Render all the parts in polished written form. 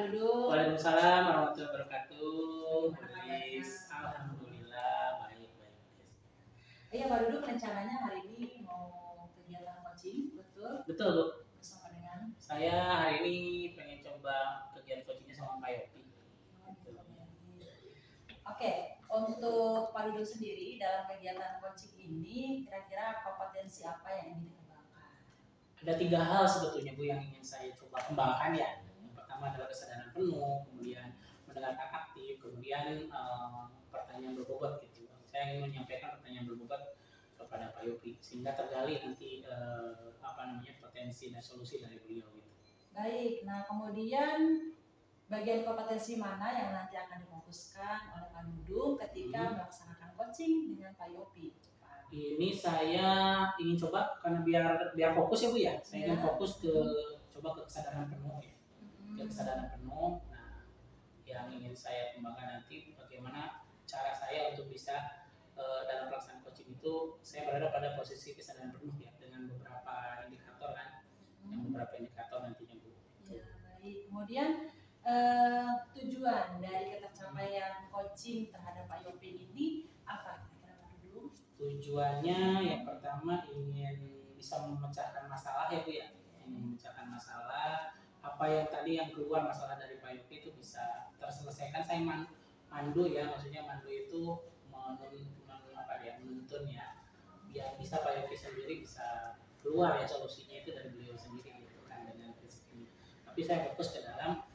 Dudung. Waalaikumsalam warahmatullahi wabarakatuh. Alhamdulillah baik. Iya Pak Dudung, rencananya hari ini mau kegiatan coaching, betul? Betul Bu. Bersama dengan saya hari ini pengen coba kegiatan coachingnya sama Pak Yopi. Oke, untuk Pak Dudung sendiri dalam kegiatan coaching ini kira-kira kompetensi apa yang ingin dikembangkan? Ada 3 hal sebetulnya Bu yang ingin saya coba kembangkan ya. Yang pertama adalah kesadaran penuh, kemudian mendengarkan aktif, kemudian pertanyaan berbobot gitu. Saya ingin menyampaikan pertanyaan berbobot kepada Pak Yopi sehingga tergali nanti potensi dan solusi dari beliau gitu. Baik, nah kemudian bagian kompetensi mana yang nanti akan difokuskan oleh Pak Dudung ketika melaksanakan coaching dengan Pak Yopi? Ini saya ingin coba karena biar fokus ya Bu ya. Saya ingin fokus ke kesadaran penuh ya. Ke kesadaran penuh. Nah, yang ingin saya kembangkan nanti bagaimana cara saya untuk bisa dalam pelaksanaan coaching itu saya berada pada posisi kesadaran penuh ya dengan beberapa indikator kan. Yang beberapa indikator nantinya Bu. Ya, baik. Kemudian tujuan dari ketercapaian coaching terhadap Pak Yopi ini apa? Tujuannya yang pertama ingin bisa memecahkan masalah ya Bu ya. Ingin memecahkan masalah, apa yang tadi yang keluar masalah dari Pak Yopi itu bisa terselesaikan. Saya mandu ya, maksudnya mandu itu menuntun ya, biar bisa Pak Yopi sendiri bisa keluar ya solusinya itu dari beliau sendiri gitu kan dengan prinsip ini. Tapi saya fokus ke dalam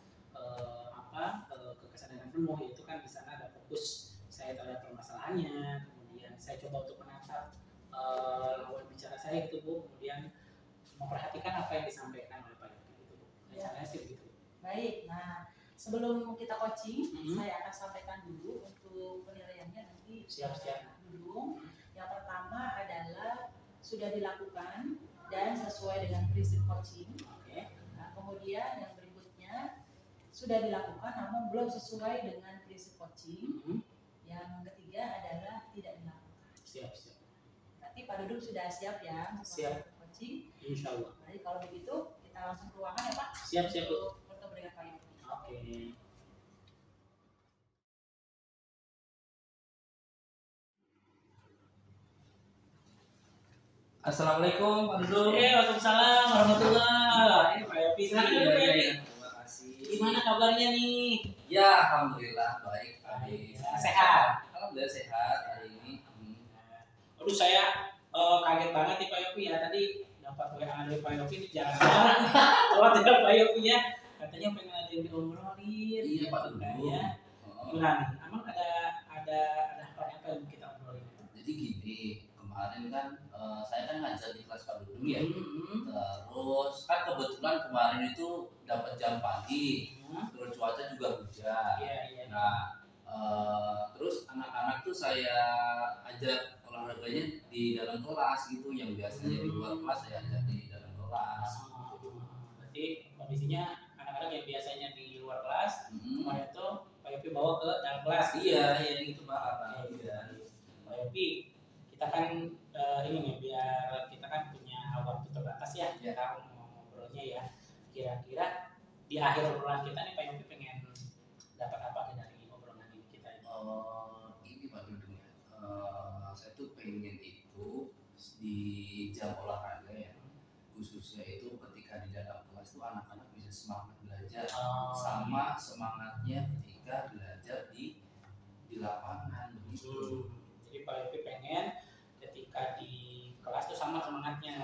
ke kesadaran penuh, yaitu kan di sana ada fokus saya terhadap permasalahannya. Saya coba untuk menatap lawan bicara saya gitu Bu, kemudian memperhatikan apa yang disampaikan oleh Pak Yopi gitu Bu. Rencananya sih begitu. Baik, nah sebelum kita coaching, saya akan sampaikan dulu untuk penilaiannya nanti. Siap-siap dulu. Yang pertama adalah sudah dilakukan dan sesuai dengan prinsip coaching. Oke. Nah, kemudian yang berikutnya sudah dilakukan namun belum sesuai dengan prinsip coaching. Yang ketiga adalah tidak dilakukan. Siap. Berarti Pak Dudung sudah siap ya? Siap. Coaching. Insya Allah. Jadi kalau begitu kita langsung ke ruangan ya Pak? Siap Bu. Bertemu dengan Pak Yopi. Oke. Assalamualaikum Pak Dudung. Waalaikumsalam warahmatullahi wabarakatuh. Pak Yopi Terima kasih. Gimana kabarnya nih? Ya, alhamdulillah baik. Sehat. Alhamdulillah sehat hari ini. Aduh saya kaget banget nih Pak Yopi ya, tadi dapat WA dari Pak Yopi di jalan. Lewat dengan Pak Yopi ya, katanya pengen ada yang diobrolin. Iya Pak Dudung. Gimana? Emang ada apa yang kita obrolin? Jadi gini, kemarin kan saya kan ngajar di kelas Pak Dudung ya. Terus kan kebetulan kemarin itu dapat jam pagi, terus cuaca juga hujan. Iya. Nah, terus anak-anak tuh saya ajak olahraganya di dalam kelas gitu, yang biasanya di luar kelas saya ajak di dalam kelas. Berarti kondisinya anak-anak yang biasanya di luar kelas, kemarin itu Pak Yopi bawa ke dalam kelas. Iya itu Pak. Pak Yopi, kita kan ini nih biar kita kan punya waktu terbatas ya, kita ngobrolnya ya. Kira-kira di akhir obrolan kita nih Pak Yopi pengen dapat apa dari obrolan ini kita ini? Ini Pak Dudung ya. Saya tuh pengen itu di jam olahraga ya, khususnya itu ketika di dalam kelas tuh anak-anak bisa semangat belajar sama semangatnya ketika belajar di lapangan begitu. Jadi Pak Yopi pengen ketika di kelas tuh sama semangatnya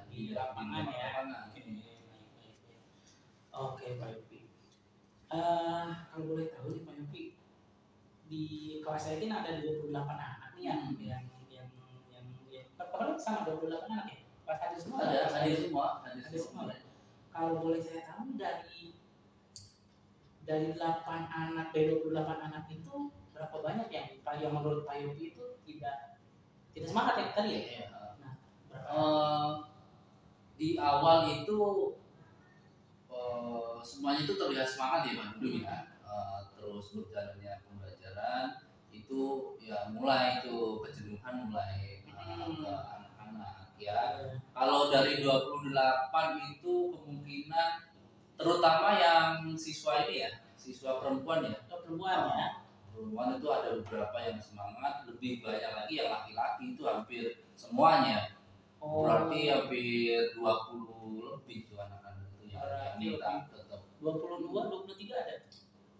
di lapangan ya. Oke Pak Yopi. Kalau boleh tahu nih Pak Yopi, di kelas saya ini ada 28 anak nih yang sama 28 anak ya? Kelas hadir semua? Hadir semua. Kalau boleh saya tahu dari 8 anak, dari 28 anak itu berapa banyak yang menurut Pak Yopi itu tidak semangat ya tadi ya? Nah, di awal itu semuanya itu terlihat semangat ya Pak Dudung ya. Terus berjalannya pembelajaran itu ya mulai itu kejenuhan mulai ke anak-anak ya. Kalau dari 28 itu kemungkinan terutama yang siswa ini ya, siswa perempuan ya. Perempuan ya. Perempuan itu ada beberapa yang semangat, lebih banyak lagi yang laki-laki itu hampir semuanya. Berarti hampir 20 lebih tuh anak-anak itu yang minta tetap. 22, 23 ada?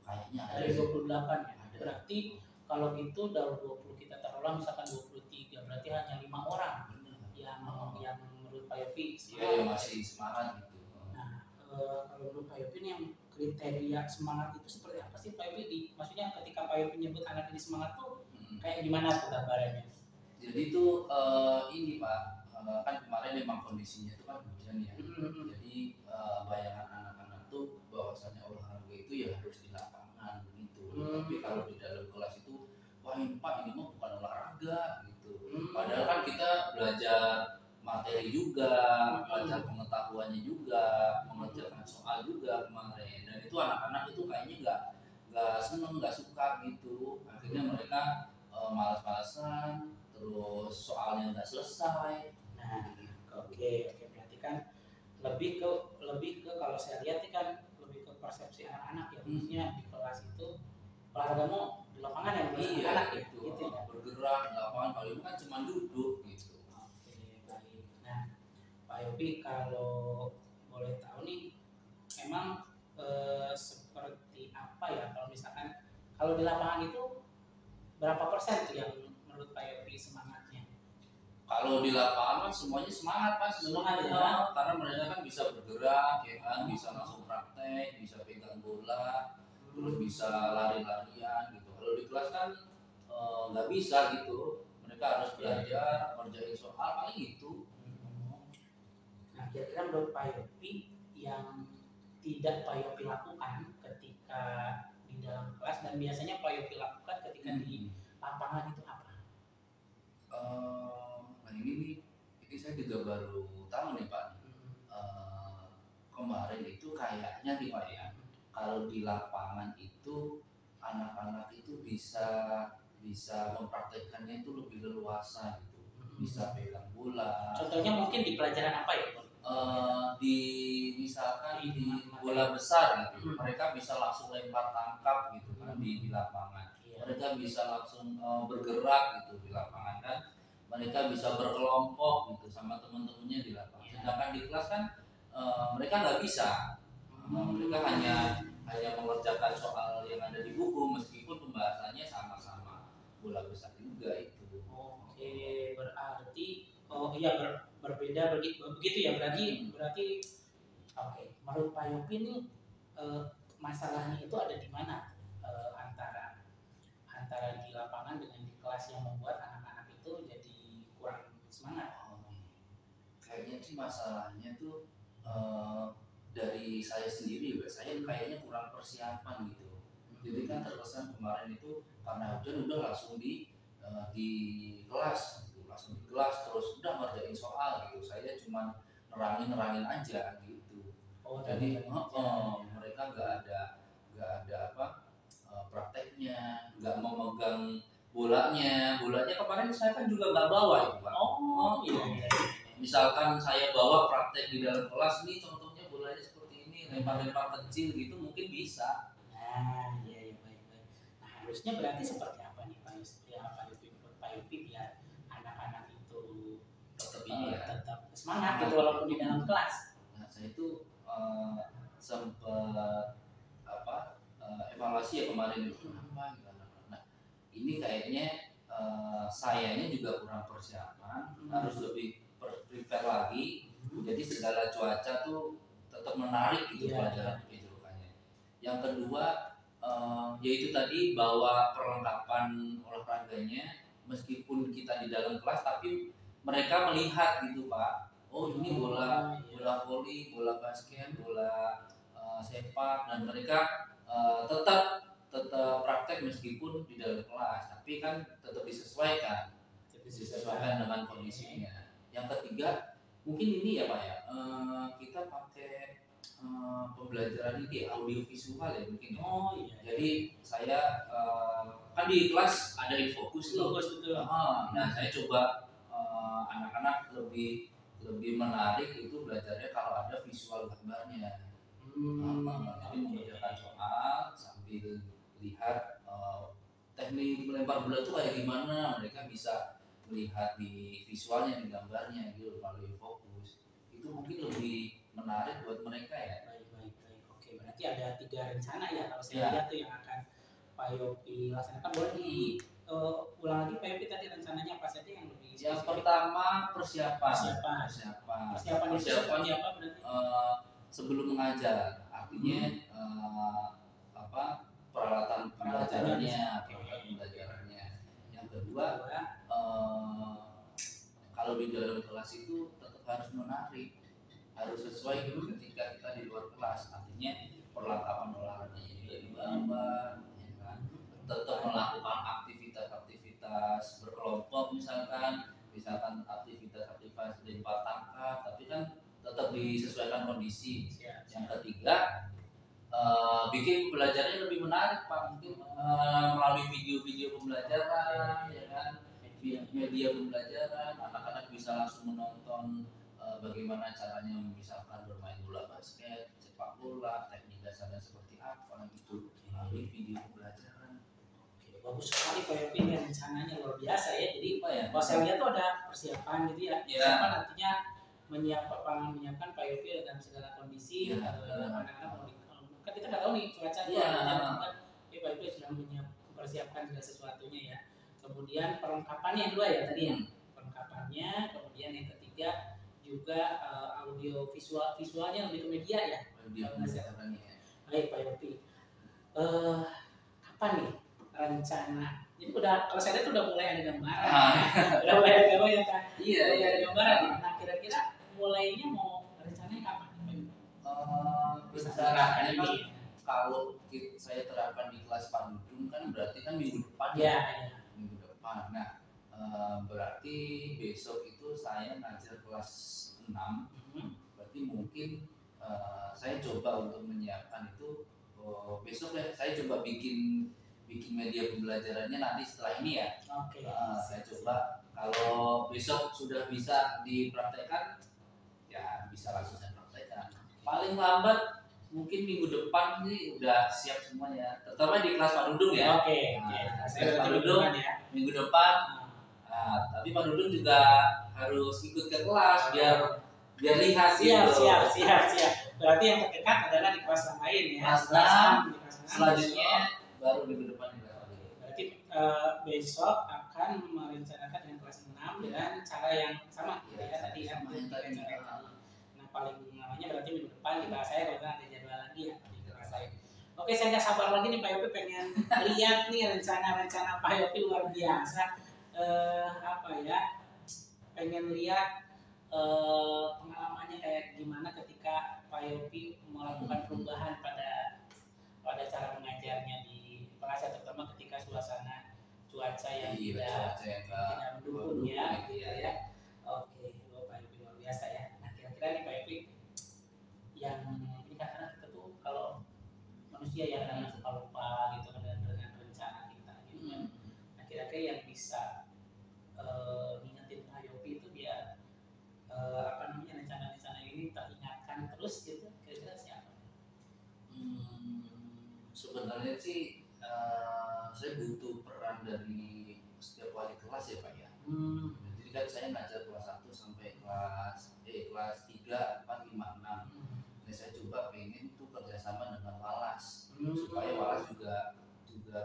Kayaknya ada 28 ya. Berarti kalau gitu dari 20 kita taruhlah misalkan 23, berarti hanya 5 orang yang menurut Pak Yopi masih semangat gitu. Nah, kalau menurut Pak Yopi yang kriteria semangat itu seperti apa sih Pak Yopi? Maksudnya ketika Pak Yopi nyebut anak ini semangat tuh kayak gimana tuh gambarannya? Jadi tuh ini Pak, kan kemarin memang kondisinya itu kan hujan ya. Jadi bayangan anak-anak tuh bahwasanya olahraga itu ya harus di lapangan begitu. Tapi kalau di dalam kelas itu, wah ini Pak ini mah bukan olahraga gitu. Padahal kan kita belajar materi juga, belajar pengetahuannya juga, mengerjakan soal juga kemarin. Dan itu anak-anak itu kayaknya nggak seneng, nggak suka gitu. Akhirnya mereka malas-malasan, terus soalnya nggak selesai. Nah, oke, berarti kan lebih ke kalau saya lihat kan lebih ke persepsi anak-anak ya, maksudnya di kelas itu olahragamu di lapangan ya, iya, anak ya, gitu ya. Bergerak di lapangan, kalau itu kan cuma duduk gitu. Oke, baik. Nah, Pak Yopi kalau boleh tahu nih, emang seperti apa ya kalau misalkan kalau di lapangan itu berapa persen tuh yang menurut Pak Yopi semangatnya? Kalau di lapangan kan semuanya semangat Pak, semangat ya. Karena mereka kan bisa bergerak ya kan, bisa langsung praktek, bisa pegang bola, terus bisa lari-larian gitu. Kalau di kelas kan nggak bisa gitu, mereka harus belajar, ngerjain soal paling gitu. Nah, kira-kira menurut Pak Yopi yang tidak Pak Yopi lakukan ketika di dalam kelas dan biasanya Pak Yopi lakukan ketika di lapangan itu apa? Nah ini saya juga baru tahu nih Pak. Kemarin itu kayaknya nih Pak ya, kalau di lapangan itu anak-anak itu bisa mempraktekkannya itu lebih leluasa gitu, bisa pegang bola. Contohnya mungkin di pelajaran apa ya? Misalkan di bola besar gitu, mereka bisa langsung lempar tangkap gitu kan di lapangan. Mereka bisa langsung bergerak gitu di lapangan kan. Mereka bisa berkelompok gitu sama teman-temannya di lapangan. Sedangkan di kelas kan mereka nggak bisa. Mereka hanya mengerjakan soal yang ada di buku meskipun pembahasannya sama-sama bola besar juga itu. Oke, berarti berbeda begitu ya, berarti oke. Menurut Pak Yopi ini masalahnya itu ada di mana antara di lapangan dengan di kelas yang membuat anak-anak itu jadi kurang semangat? Kayaknya sih masalahnya tuh dari saya sendiri ya, saya kayaknya kurang persiapan gitu. Jadi kan terkesan kemarin itu karena hujan udah langsung di kelas gitu, langsung di kelas terus udah ngerjain soal gitu. Saya cuma nerangin aja gitu. Jadi mereka nggak ada prakteknya, nggak memegang bolanya kemarin saya kan juga nggak bawa itu Pak. Iya. Misalkan saya bawa praktek di dalam kelas nih, contohnya bolanya seperti ini, lempar-lempar kecil gitu mungkin bisa. Nah, iya baik. Nah, harusnya berarti seperti apa nih Pak Yopi biar anak-anak itu tetap semangat gitu walaupun di dalam kelas. Nah, saya itu sempat evaluasi ya kemarin itu apa gitu. Nah, ini kayaknya sayanya juga kurang persiapan, harus lebih prepare lagi. Jadi segala cuaca tuh tetap menarik gitu pelajaran kejurukannya. Yang kedua yaitu tadi bahwa perlengkapan olahraganya meskipun kita di dalam kelas tapi mereka melihat gitu Pak. Oh ini bola voli, bola basket, bola sepak, dan mereka tetap praktek meskipun di dalam kelas, tapi kan tetap disesuaikan dengan kondisinya. Yang ketiga mungkin ini ya Pak ya, kita pakai pembelajaran ini audio visual ya mungkin ya. Jadi saya kan di kelas ada infokus tuh. Nah saya coba anak-anak lebih menarik itu belajarnya kalau ada visual gambarnya. Jadi mengerjakan soal sambil lihat teknik melempar bola itu kayak gimana, mereka bisa melihat di visualnya, di gambarnya gitu melalui fokus. Itu mungkin lebih menarik buat mereka ya. Baik. Oke, berarti ada 3 rencana ya kalau saya Ya. lihat tuh yang akan Pak Yopi laksanakan. Boleh ulang lagi Pak Yopi tadi rencananya apa saja yang lebih Yang spesifik? pertama persiapan Persiapan itu seperti apa berarti? sebelum mengajar, artinya peralatan pembelajarannya. Yang kedua, kalau di dalam kelas itu tetap harus menarik, harus sesuai ketika kita di luar kelas, artinya perlengkapan olahraganya juga dibawa, ya kan? Tetap melakukan aktivitas berkelompok, misalkan aktivitas lempar tangkap, tapi kan tetap disesuaikan kondisi. Yang ketiga, bikin pembelajarannya lebih menarik Pak, mungkin melalui video-video pembelajaran, ya kan, media pembelajaran, anak-anak bisa langsung menonton bagaimana caranya misalkan bermain bola basket, sepak bola, teknik dasarnya seperti apa gitu melalui video pembelajaran. Oke, bagus sekali Pak Yopi, ini rencananya luar biasa ya. Jadi kalau saya lihat tuh ada persiapan gitu ya. Persiapan artinya menyiapkan Pak Yopi dalam segala kondisi. Anak-anak kan kita nggak tahu nih cuaca tapi Pak Yopi sudah mempersiapkan segala sesuatunya ya. Kemudian perlengkapannya yang kedua ya tadi ya. Perlengkapannya, kemudian yang ketiga juga audio visualnya lebih ke media ya. Baik Pak Yopi. Kapan nih rencana? Jadi kalau saya lihat udah mulai ada gambaran. Udah mulai ada gambaran kan? Iya. Mulai ada gambaran. Nah kira-kira mulainya mau rencananya kapan? Rencananya kan kalau saya terapkan di kelas Pak Dudung kan berarti kan minggu depan ya. Minggu depan. Nah berarti besok itu saya ngajar kelas 6. Berarti mungkin saya coba untuk menyiapkan itu besok ya, saya coba bikin media pembelajarannya nanti setelah ini ya. Oke. Saya coba kalau besok sudah bisa dipraktekkan ya bisa langsung saya praktekkan. Paling lambat mungkin minggu depan ini udah siap semuanya, terutama di kelas Pak Dudung ya. Oke. Saya Pak Dudung ya. Minggu depan. Tapi Pak Dudung juga harus ikut ke kelas biar lihat. Siap. Berarti yang terdekat adalah di kelas yang lain ya. Kelas 6 selanjutnya baru minggu depan. Berarti besok akan merencanakan dengan kelas 6 dengan cara yang sama ya tadi ya. Nah paling namanya berarti minggu depan di kelas saya kalau ada jadwal lagi ya di kelas saya. Oke, saya nggak sabar lagi nih Pak Yopi, pengen lihat nih rencana Pak Yopi luar biasa. Pengen lihat pengalamannya kayak gimana ketika Pak Yopi melakukan perubahan pada cara mengajarnya di kelas, terutama ketika suasana cuaca yang tidak mendukung ya, gitu ya. Oke, Pak Yopi luar biasa ya. Nah kira-kira nih Pak Yopi, yang ini karena kita tuh kalau manusia ya kadang suka lupa gitu dengan rencana kita gitu kan. Nah kira-kira yang bisa ngingetin Pak Yopi itu biar rencana-rencana ini teringatkan terus gitu, kira-kira siapa? Sebenarnya sih saya butuh peran dari setiap wali kelas ya Pak ya. Jadi kan saya ngajar kelas 1 sampai kelas 3, 4, 5, 6. Nah, saya coba pengen tuh kerjasama dengan Walas supaya Walas juga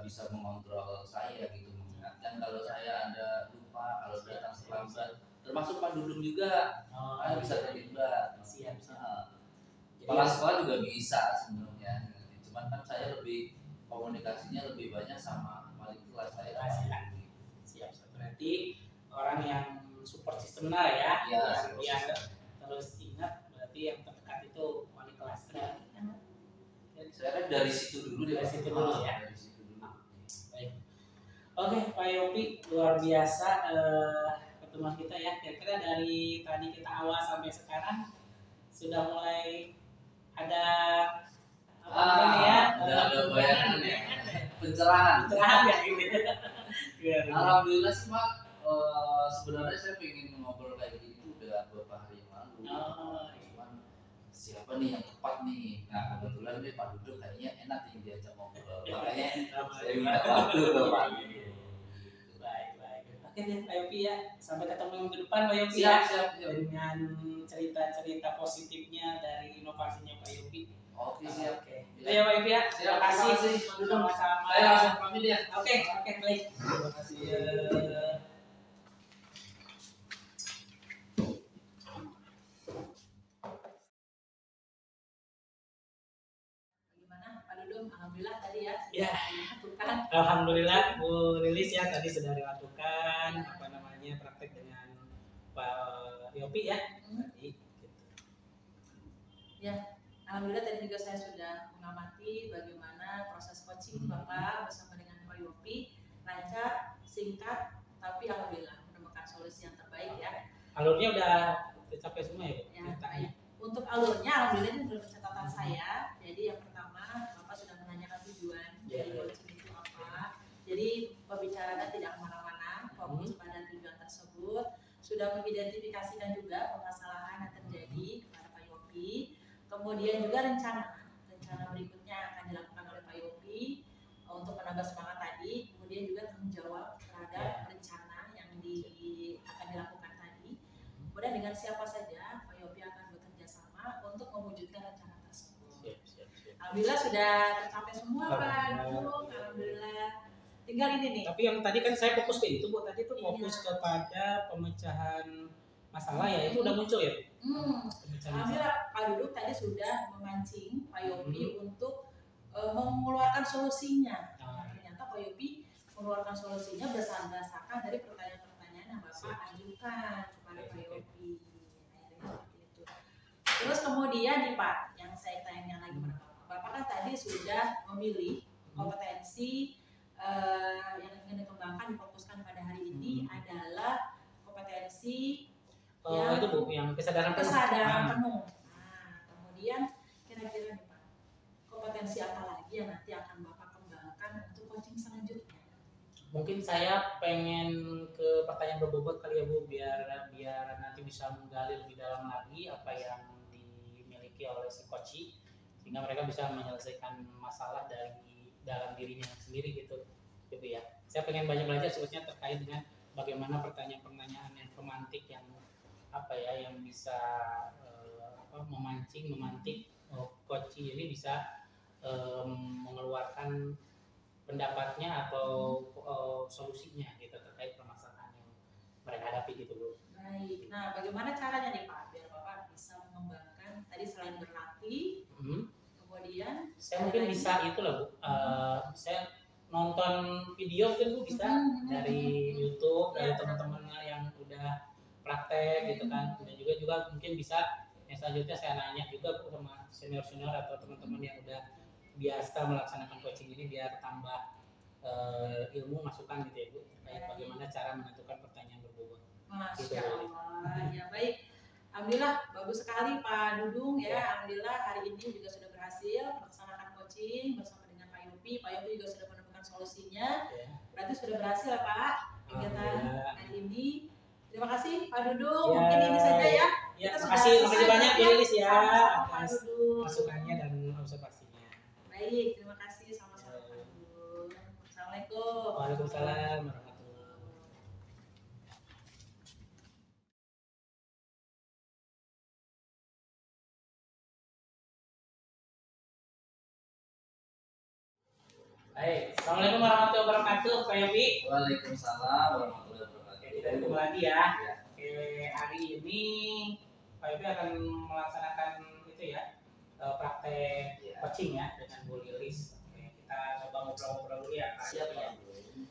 bisa mengontrol saya gitu, mengingatkan kalau saya ada lupa, kalau datang terlambat, termasuk Pak Dudung juga bisa terlibat. Kepala sekolah juga bisa sebenarnya, cuman kan saya lebih komunikasinya lebih banyak sama wali kelas saya. Siap. Berarti orang yang support system ya, yang terus ingat berarti yang terdekat itu wali kelas. Saya kan dari situ dulu ya. Dari situ dulu. Baik. Oke, Pak Yopi, luar biasa pertemuan kita ya. Kira-kira dari tadi kita awal sampai sekarang sudah mulai ada ada bayangan ya, pencerahan ya gitu. Alhamdulillah sih Pak, sebenarnya saya pengen ngobrol kayak gini udah beberapa hari yang lalu. Cuman siapa nih yang tepat nih. Nah kebetulan dia Pak Dudung kayaknya enak nih diajak ngobrol, makanya saya minta waktu ke Pak Dudung. Baik. Oke deh Pak Yopi ya, sampai ketemu minggu depan Pak Yopi Siap, ya. siap. Dengan cerita-cerita positifnya dari inovasinya Pak Yopi. Oke, siap. Oke. Ya Pak Yopi ya. Siap, Terima kasih. terima kasih, Pak Dudung. Sama-sama. Saya langsung pamit ya. Oke, baik. Terima kasih. Gimana Pak Dudung? Alhamdulillah tadi ya. Ya. Dilakukan. Alhamdulillah Bu Lilis ya tadi sudah dilakukan praktek dengan Pak Yopi ya. Tadi gitu. Ya, alhamdulillah tadi juga saya sudah mengamati bagaimana proses coaching Bapak bersama dengan Pak Yopi, lancar, singkat, tapi alhamdulillah menemukan solusi yang terbaik ya. Alurnya udah tercapai semua ya Bu? Ya, baik. Untuk alurnya alhamdulillah ini menurut catatan saya. Jadi yang pertama Bapak sudah menanyakan tujuan dari coaching itu apa. Jadi pembicaraannya tidak kemana-mana, fokus pada tujuan tersebut. Sudah mengidentifikasikan juga permasalahan yang terjadi kepada Pak Yopi. Kemudian juga rencana berikutnya akan dilakukan oleh Pak Yopi untuk menambah semangat tadi. Kemudian juga tanggung jawab terhadap rencana yang akan dilakukan tadi. Kemudian dengan siapa saja Pak Yopi akan bekerja sama untuk mewujudkan rencana tersebut. Siap. Alhamdulillah sudah tercapai semua Pak Dudung. Alhamdulillah. Tinggal ini nih. Tapi yang tadi kan saya fokus ke itu Bu, tadi tuh fokus kepada pemecahan masalah ya, itu udah muncul ya Bu? Alhamdulillah Pak Dudung tadi sudah memancing Pak Yopi untuk mengeluarkan solusinya. Ternyata Pak Yopi mengeluarkan solusinya berdasarkan dari pertanyaan-pertanyaan yang Bapak ajukan kepada Pak Yopi. Seperti itu. Terus kemudian nih Pak, yang saya tanya lagi kepada Bapak kan tadi sudah memilih kompetensi yang ingin dikembangkan, difokuskan pada hari ini adalah kompetensi itu Bu, yang kesadaran penuh. Nah, kemudian kira-kira nih Pak, kompetensi apa lagi yang nanti akan Bapak kembangkan untuk coaching selanjutnya? Mungkin saya pengen ke pertanyaan berbobot kali ya Bu, biar nanti bisa menggali lebih dalam lagi apa yang dimiliki oleh si coach, sehingga mereka bisa menyelesaikan masalah dari dalam dirinya sendiri gitu ya. Saya pengen banyak belajar sebetulnya terkait dengan bagaimana pertanyaan-pertanyaan yang pemantik yang yang bisa memantik coach ini bisa mengeluarkan pendapatnya atau solusinya gitu terkait permasalahan yang mereka hadapi gitu Bu. Baik. Nah, bagaimana caranya nih Pak biar Bapak bisa mengembangkan tadi selain berlatih, kemudian saya mungkin bisa itu lah Bu. Saya nonton video kan Bu bisa dari YouTube dari teman-teman yang udah praktek gitu kan. Dan juga mungkin bisa yang selanjutnya saya nanya juga Bu sama senior atau teman-teman yang udah biasa melaksanakan coaching ini biar tambah ilmu masukan gitu ya Bu terkait bagaimana cara menentukan pertanyaan berbobot. Masya Allah. Ya baik. Alhamdulillah bagus sekali Pak Dudung ya. Alhamdulillah hari ini juga sudah berhasil melaksanakan coaching bersama dengan Pak Yopi. Pak Yopi juga sudah menemukan solusinya. Berarti sudah berhasil ya Pak kegiatan hari ini. Terima kasih Pak Dudung. Mungkin ini saja ya. Terima kasih banyak ya Lilis ya atas masukannya dan observasinya. Baik, terima kasih sama-sama Pak Dudung. Assalamualaikum. Waalaikumsalam warahmatullahi wabarakatuh. Baik, assalamualaikum warahmatullahi wabarakatuh Pak Yopi. Waalaikumsalam warahmatullahi wabarakatuh. Kita ketemu lagi ya. Oke, hari ini Pak Yopi akan melaksanakan itu ya praktek coaching ya dengan Bu Lilis. Oke, kita coba ngobrol-ngobrol dulu ya Pak. Siap ya. Pak.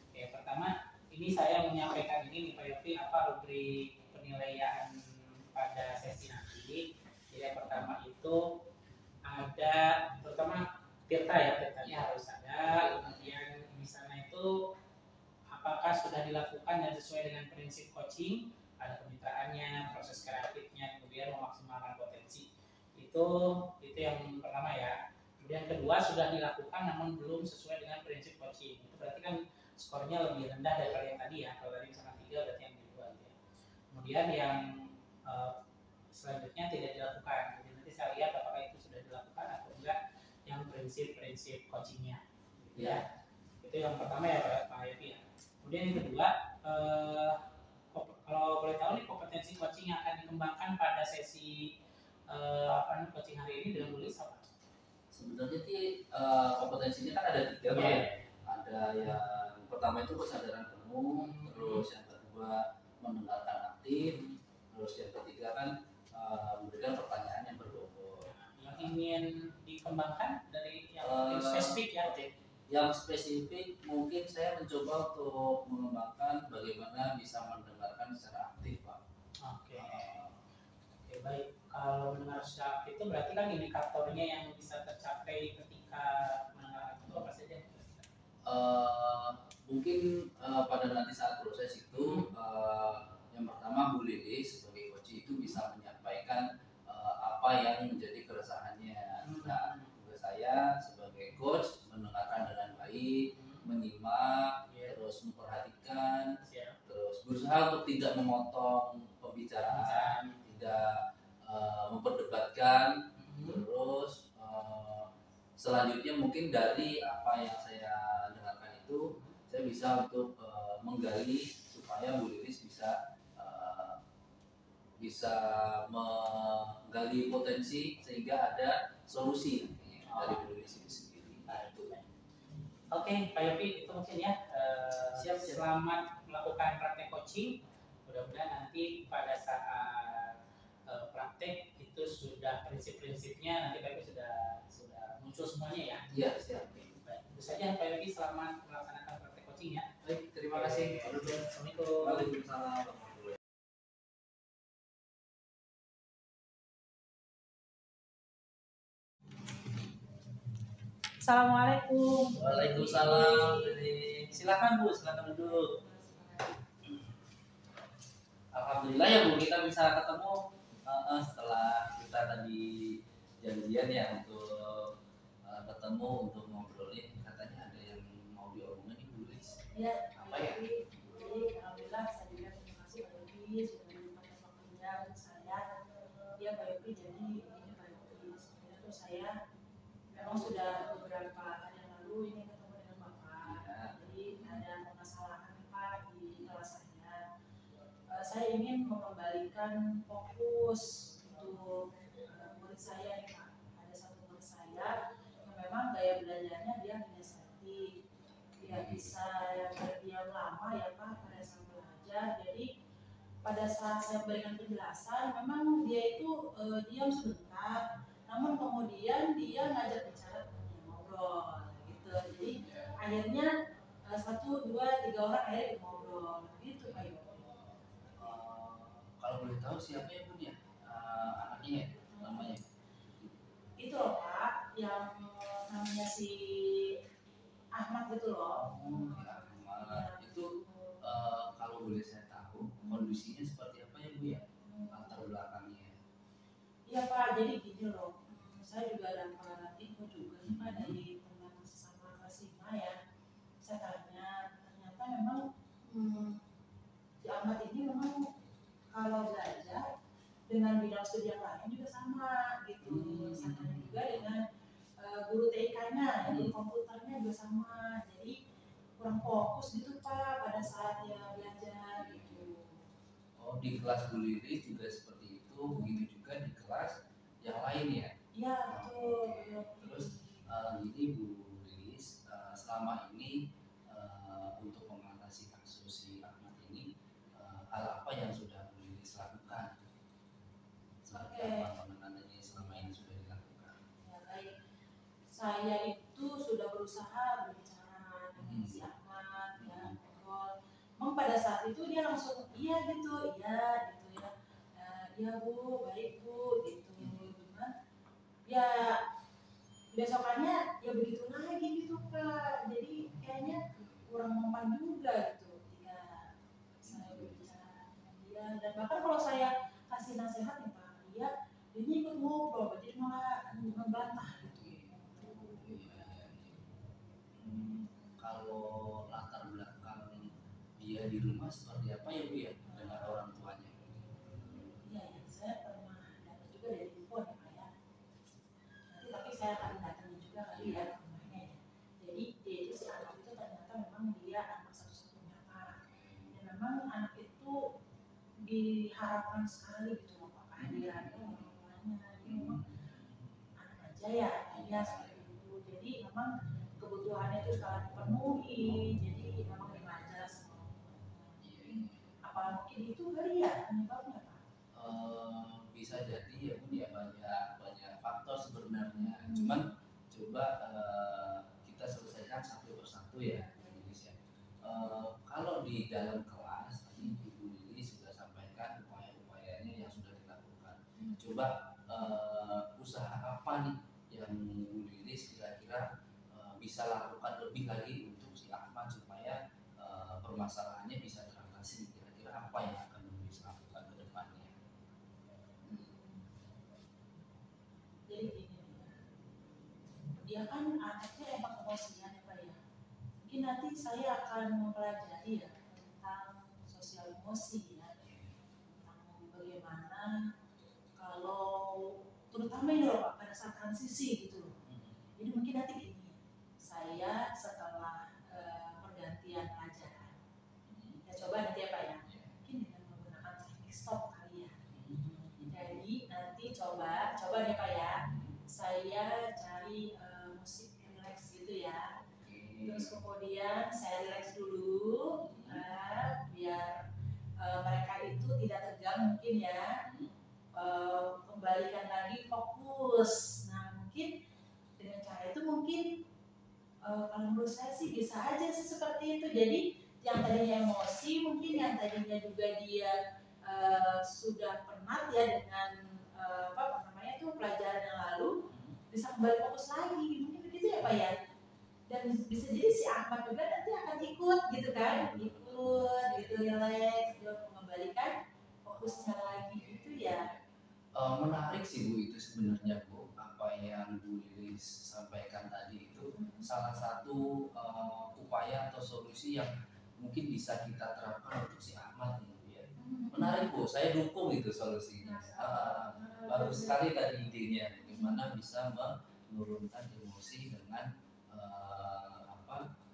Oke, pertama ini saya menyampaikan ini nih Pak Yopi apa rubrik penilaian pada sesi nanti. Jadi yang pertama itu ada terutama Tirtanya harus ada. Kemudian di sana itu apakah sudah dilakukan dan sesuai dengan prinsip coaching, ada kemitraannya, proses kreatifnya, kemudian memaksimalkan potensi. Itu yang pertama ya. Kemudian kedua sudah dilakukan namun belum sesuai dengan prinsip coaching. Itu berarti kan skornya lebih rendah daripada yang tadi ya. Kalau tadi misalkan 3 berarti yang 2 ya. Kemudian yang selanjutnya tidak dilakukan. Jadi nanti saya lihat apakah itu sudah dilakukan atau enggak yang prinsip-prinsip coachingnya. Ya, itu yang pertama ya Pak Yopi ya. Kemudian yang kedua, kalau boleh tahu nih kompetensi coaching yang akan dikembangkan pada sesi coaching hari ini dengan tulis apa? Sebenarnya sih kompetensinya kan ada 3 Pak. Ada yang pertama itu kesadaran penuh, terus yang kedua mendengarkan aktif, terus yang ketiga kan memberikan pertanyaan yang berbobot. Yang ingin dikembangkan dari yang spesifik ya? Yang spesifik mungkin saya mencoba untuk mengembangkan bagaimana bisa mendengarkan secara aktif Pak. Oke, baik. Kalau mendengar secara aktif itu berarti kan indikatornya yang bisa tercapai ketika mendengarkan itu apa saja? Mungkin pada nanti saat proses itu yang pertama Bu Lili sebagai coach itu bisa menyampaikan apa yang menjadi keresahannya. Nah, tugas saya sebagai coach mendengarkan dengan baik, menyimak, terus memperhatikan, terus berusaha untuk tidak memotong pembicaraan, tidak memperdebatkan, terus selanjutnya mungkin dari apa yang saya dengarkan itu saya bisa untuk menggali supaya Bu Lilis bisa menggali potensi sehingga ada solusi dari Bu Lilis itu sendiri. Nah, itu. Oke, Pak Yopi itu mungkin ya. Siap. Selamat melakukan praktek coaching. Mudah-mudahan nanti pada saat praktek itu sudah prinsip-prinsipnya nanti Pak Yopi sudah muncul semuanya ya. Iya, siap. Baik, itu saja Pak Yopi, selamat melaksanakan praktek coaching ya. Baik, terima kasih. Assalamualaikum. Waalaikumsalam. Assalamualaikum. Waalaikumsalam. Silakan Bu, silakan duduk. Alhamdulillah ya Bu, kita bisa ketemu setelah kita tadi janjian ya untuk ketemu untuk ngobrolin. Katanya ada yang mau diomongin nih Bu Lilis. Ya, apa ya? Jadi alhamdulillah saya juga terima kasih Pak Yopi sudah menyempatkan waktunya untuk saya. Ya Pak Yopi, jadi ini Pak Yopi sebenarnya tuh saya memang sudah beberapa hari yang lalu ini ketemu dengan Bapak. Ya. Jadi ada permasalahan Pak di kelas saya. Saya ingin mengembalikan fokus untuk murid saya nih Pak. Ada satu murid saya yang memang gaya belajarnya dia kinestetik, dia bisa berdiam lama ya Pak pada saat belajar. Jadi pada saat saya berikan penjelasan, memang dia itu diam sebentar, namun kemudian dia ngajak bicara, ngobrol gitu. Jadi akhirnya 1, 2, 3 orang akhirnya ngobrol gitu Pak Yopi. Kalau boleh tahu siapa ya Bu ya? Anaknya ya, namanya? Itu loh Pak, yang namanya si Ahmad gitu loh. Ya, Ahmad. Itu kalau boleh saya tahu kondisinya seperti apa ya Bu ya? Latar belakangnya. Iya Pak, jadi gini loh, saya juga dapat info juga nih Pak dari teman sesama kelas 5 ya. Saya tanya, ternyata memang si Ahmad ini memang kalau belajar dengan bidang studi yang lain juga sama gitu. Sama juga dengan guru TIK-nya, guru komputernya juga sama. Jadi kurang fokus gitu Pak pada saat dia belajar gitu. Oh, di kelas Bu Lilis juga seperti itu, begitu juga di kelas yang lain ya? Iya betul. Terus jadi Bu Lilis selama ini untuk mengatasi kasus si Ahmad ini hal apa yang sudah Bu Lilis lakukan? Seperti apa penanganannya selama ini sudah dilakukan? Ya baik, saya itu sudah berusaha berbicara dengan si Ahmad ya, ngobrol. Memang pada saat itu dia langsung iya gitu ya. Iya Bu, baik Bu gitu. Cuman ya besokannya ya begitu lagi gitu Pak. Jadi kayaknya kurang mempan juga gitu ketika saya berbicara dengan dia. Dan bahkan kalau saya kasih nasihat nih Pak, dia ikut ngobrol, jadi malah membantah gitu. Kalau latar belakang dia di rumah seperti apa ya Bu ya dengan orang tuanya? Iya ya, saya pernah dapat juga dari info nih Pak ya. dia anak satu-satunya Pak. Dan memang anak itu diharapkan sekali gitu loh Pak, kehadirannya orang tuanya. Jadi memang anak aja ya seperti itu. Jadi memang kebutuhannya itu sekarang dipenuhi. Jadi memang dimanja semua. Apa mungkin itu kali ya penyebabnya Pak? Bisa jadi ya Bu, ya banyak faktor sebenarnya. Cuman coba kita selesaikan satu persatu ya, Indonesia. Kalau di dalam kelas tadi Ibu Lili sudah sampaikan upaya-upayanya yang sudah dilakukan. Coba usaha apa nih yang Bu Lili kira-kira bisa lakukan lebih lagi untuk si Ahmad supaya permasalahannya bisa teratasi. Kira-kira apa yang akan bisa lakukan ke depannya? Jadi gini, dia kan anaknya emang emosian ya Pak ya. Mungkin nanti saya akan mempelajari ya tentang sosial emosi ya, tentang bagaimana kalau terutama ini loh Pak pada saat transisi gitu loh. Jadi mungkin nanti gini, saya setelah pergantian pelajaran, ya coba nanti ya Pak ya, mungkin dengan menggunakan teknik stop kali ya. Jadi nanti coba nih Pak ya, saya cari musik relax gitu ya. Terus kemudian saya relax dulu, biar mereka itu tidak tegang mungkin ya. Kembalikan lagi fokus. Nah mungkin dengan cara itu mungkin kalau menurut saya sih bisa aja sih seperti itu. Jadi yang tadinya emosi mungkin yang tadinya juga dia sudah penat ya dengan apa namanya itu pelajaran yang lalu bisa kembali fokus lagi, mungkin begitu ya Pak ya. Dan bisa jadi si Ahmad juga nanti akan ikut gitu kan, ikut gitu relax, dia mengembalikan fokusnya lagi gitu ya. Menarik sih Bu itu sebenarnya Bu, apa yang Bu Lilis sampaikan tadi itu salah satu upaya atau solusi yang mungkin bisa kita terapkan untuk si Ahmad nih Bu ya. Menarik Bu, saya dukung itu solusinya. Bagus sekali tadi idenya, bagaimana bisa menurunkan emosi dengan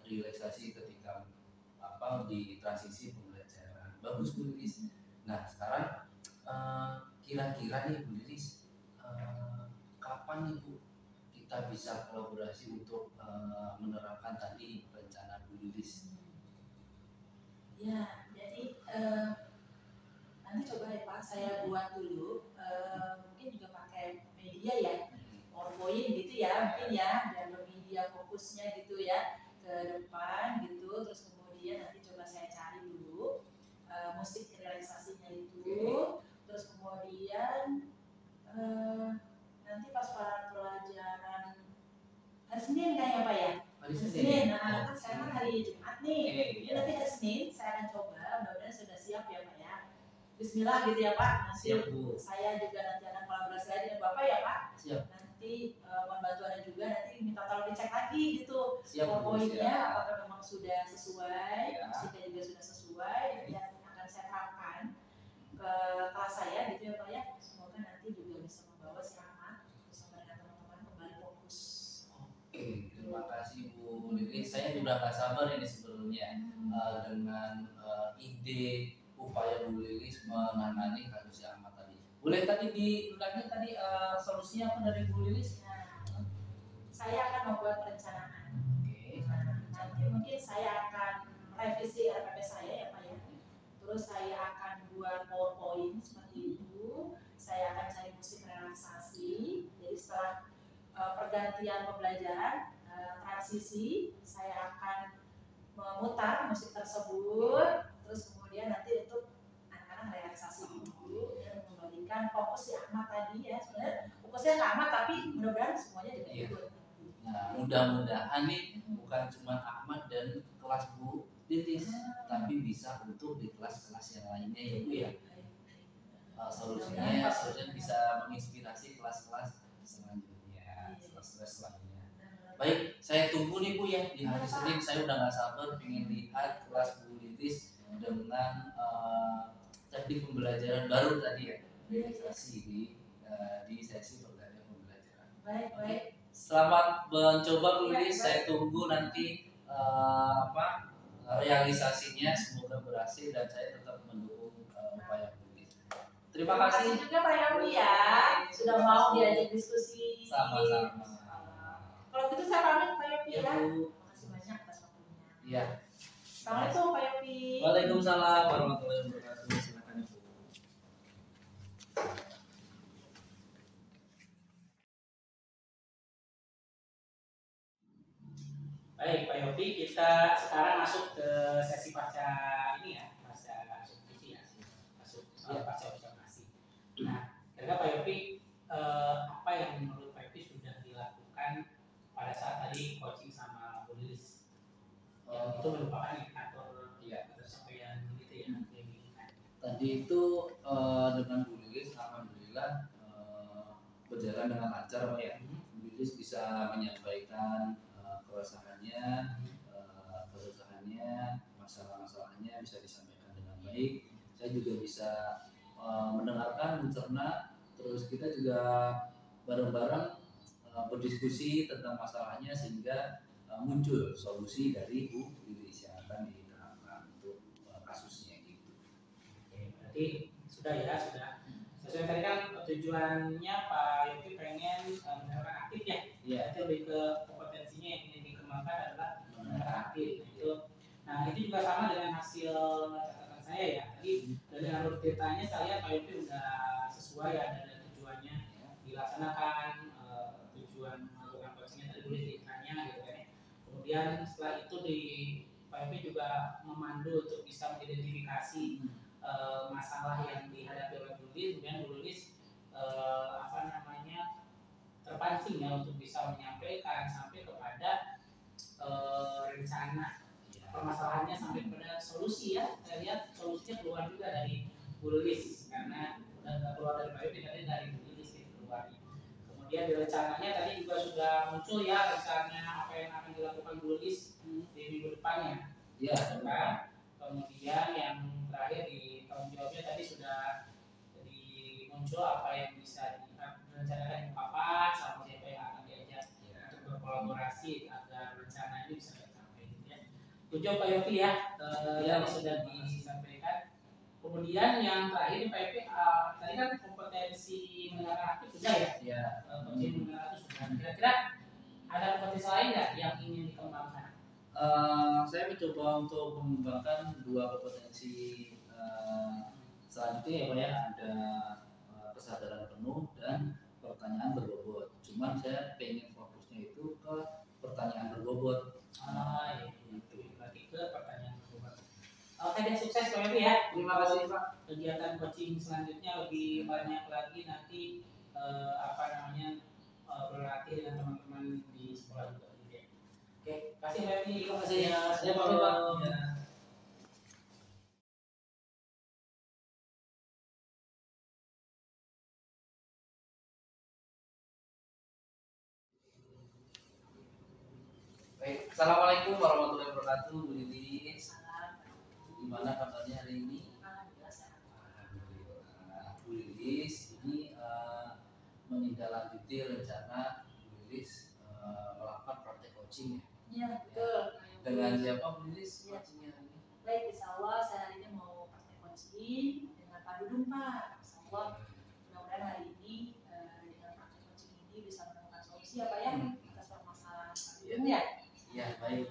relaksasi ketika di transisi pembelajaran. Bagus Bu Lilis. Nah sekarang kira-kira nih Bu Lilis, kapan nih Bu kita bisa kolaborasi untuk menerapkan tadi rencana Bu Lilis? Ya, jadi nanti coba ya Pak, saya buat dulu, mungkin juga pakai media ya, PowerPoint gitu ya, mungkin ya, dan media fokusnya gitu ya ke depan gitu. Terus kemudian nanti coba saya cari dulu musik relaksasinya itu. Terus kemudian nanti pas para pelajaran hari Senin kayaknya Pak ya. Hari Senin. Nah, kan sekarang hari Jumat nih. Jadi nanti hari Senin saya akan coba, mudah-mudahan sudah siap ya Pak ya. Bismillah gitu ya Pak. Nanti siap, Bu. Saya juga nanti akan kolaborasi lagi dengan Bapak ya Pak. Siap. Nanti mohon bantuannya juga, nanti minta tolong dicek lagi gitu. Siap, poinnya apakah memang sudah sesuai, ya. musiknya juga sudah sesuai, yang akan saya terapkan ke kelas saya gitu ya Pak ya. Semoga nanti juga bisa membawa si Ahmad bersama dengan teman-teman kembali fokus. Oke, terima kasih Bu Lili. Saya sudah gak sabar ini sebelumnya dengan ide upaya Bu Lili menangani kasus si Ahmad tadi. Boleh tadi diulangi tadi solusinya apa dari Bu Lili? Nah, saya akan membuat perencanaan. Oke. Nanti mungkin saya akan revisi RPP saya ya Pak ya. Terus saya akan buat PowerPoint seperti itu. Saya akan cari musik relaksasi. Jadi setelah pergantian pembelajaran transisi, saya akan memutar musik tersebut. Terus kemudian nanti untuk anak-anak relaksasi dulu dan mengembalikan fokus si Ahmad tadi ya. Sebenarnya fokusnya ke Ahmad tapi mudah-mudahan semuanya juga ikut. Nah, mudah-mudahan nih bukan cuma Ahmad dan kelas Bu Lilis, tapi bisa untuk di kelas-kelas yang lainnya ya Bu ya. Solusinya bisa menginspirasi kelas-kelas selanjutnya, kelas-kelas lainnya. Baik, saya tunggu nih Bu ya, di hari Senin saya udah gak sabar pengen lihat kelas Bu Lilis dengan teknik pembelajaran baru tadi ya, relaksasi di sesi pergantian pembelajaran. Baik. Selamat mencoba Bu Lilis, saya tunggu nanti realisasinya semoga berhasil dan saya tetap mendukung upaya Bu Lilis. Terima Terima kasih kasih juga Pak Yopi ya, sudah mau diajak diskusi. sama-sama. Kalau gitu saya pamit Pak Yopi Ya, ya. Bu. Terima kasih banyak atas waktunya. Iya. Assalamualaikum Pak Yopi. Waalaikumsalam warahmatullahi wabarakatuh. Silakan Ibu. Baik Pak Yopi, kita sekarang masuk ke sesi baca ini ya, baca submisi ya, masuk baca observasi. Nah, kira-kira Pak Yopi apa yang menurut Pak Yopi sudah dilakukan pada saat tadi coaching sama Bu Lilis? Yang itu merupakan indikator ketercapaian gitu ya. Tadi itu dengan Bu Lilis alhamdulillah berjalan dengan lancar Pak ya. Bu Lilis bisa menyampaikan keresahannya, keresahannya, masalah-masalahnya bisa disampaikan dengan baik. Saya juga bisa mendengarkan, mencerna, terus kita juga bareng-bareng berdiskusi tentang masalahnya sehingga muncul solusi dari Bu Lilis yang akan diterapkan untuk kasusnya gitu. Oke, berarti sudah ya, sudah. Sesuai tadi kan tujuannya Pak Yopi pengen mendengarkan aktif ya. Iya. Itu lebih ke kompetensinya yang ingin dikembangkan adalah mendengarkan aktif. Nah itu juga sama dengan hasil catatan saya ya. Tadi dari alur ceritanya saya Pak Yopi udah sesuai ya dengan tujuannya dilaksanakan, tujuan melakukan coachingnya tadi boleh ditanya gitu kan ya. Kemudian setelah itu Pak Yopi juga memandu untuk bisa mengidentifikasi masalah yang dihadapi oleh Bu Lilis, kemudian Bu Lilis terpancing ya untuk bisa menyampaikan sampai kepada rencana permasalahannya sampai kepada solusi ya. Saya lihat solusinya keluar juga dari Bu Lilis karena keluar dari Pak Yopi dari Bu Lilis itu keluar. Kemudian di rencananya tadi juga sudah muncul ya rencana apa yang akan dilakukan Bu Lilis di minggu depannya. Iya. Kemudian yang terakhir di tanggung jawabnya tadi sudah muncul apa yang bisa direncanakan di papan sama siapa yang akan diajak untuk berkolaborasi agar rencana ini bisa tercapai gitu ya. Tujuh Pak Yopi ya, yang sudah disampaikan. Kemudian yang terakhir Pak Yopi tadi kan kompetensi mendengarkan aktif sudah ya. Iya. Kompetensi mendengarkan aktif sudah. Kira-kira ada kompetensi lain nggak yang ingin dikembangkan? Saya mencoba untuk mengembangkan dua kompetensi selanjutnya ya Pak ya, ada kesadaran penuh dan pertanyaan berbobot. Cuman saya pengen fokusnya itu ke pertanyaan berbobot. Iya, itu berarti ke pertanyaan berbobot. Oke deh, sukses Pak Yopi ya. Terima kasih Pak. Kegiatan coaching selanjutnya lebih banyak lagi nanti berlatih dengan teman-teman di sekolah juga gitu ya. Oke, kasih Pak Yopi. Terima kasih ya. Saya pamit Pak. Ya. Baik, assalamualaikum warahmatullahi wabarakatuh Bu Lilis. Gimana kabarnya hari ini? Alhamdulillah. Bu Lilis ini menindaklanjuti rencana Bu Lilis melakukan praktek coaching ya. Iya betul. Dengan siapa Bu Lilis coachingnya hari ini? Baik, insya Allah saya hari ini mau praktek coaching dengan Pak Dudung Pak. Insya Allah mudah-mudahan hari ini dengan praktek coaching ini bisa menemukan solusi apa ya atas permasalahan Pak Dudung ya. Ya baik.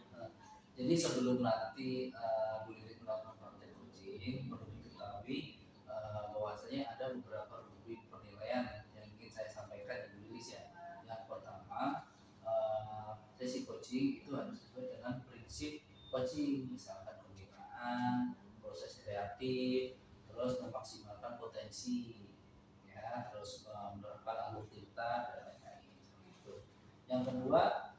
Jadi sebelum nanti Bu Lilis melakukan praktek coaching perlu diketahui bahwasanya ada beberapa rubrik penilaian yang ingin saya sampaikan di Bu Lilis ya. Yang pertama sesi coaching itu harus sesuai dengan prinsip coaching, misalkan pembinaan, proses kreatif, terus memaksimalkan potensi, ya, terus menerapkan alur cerita dan lain-lain. Yang kedua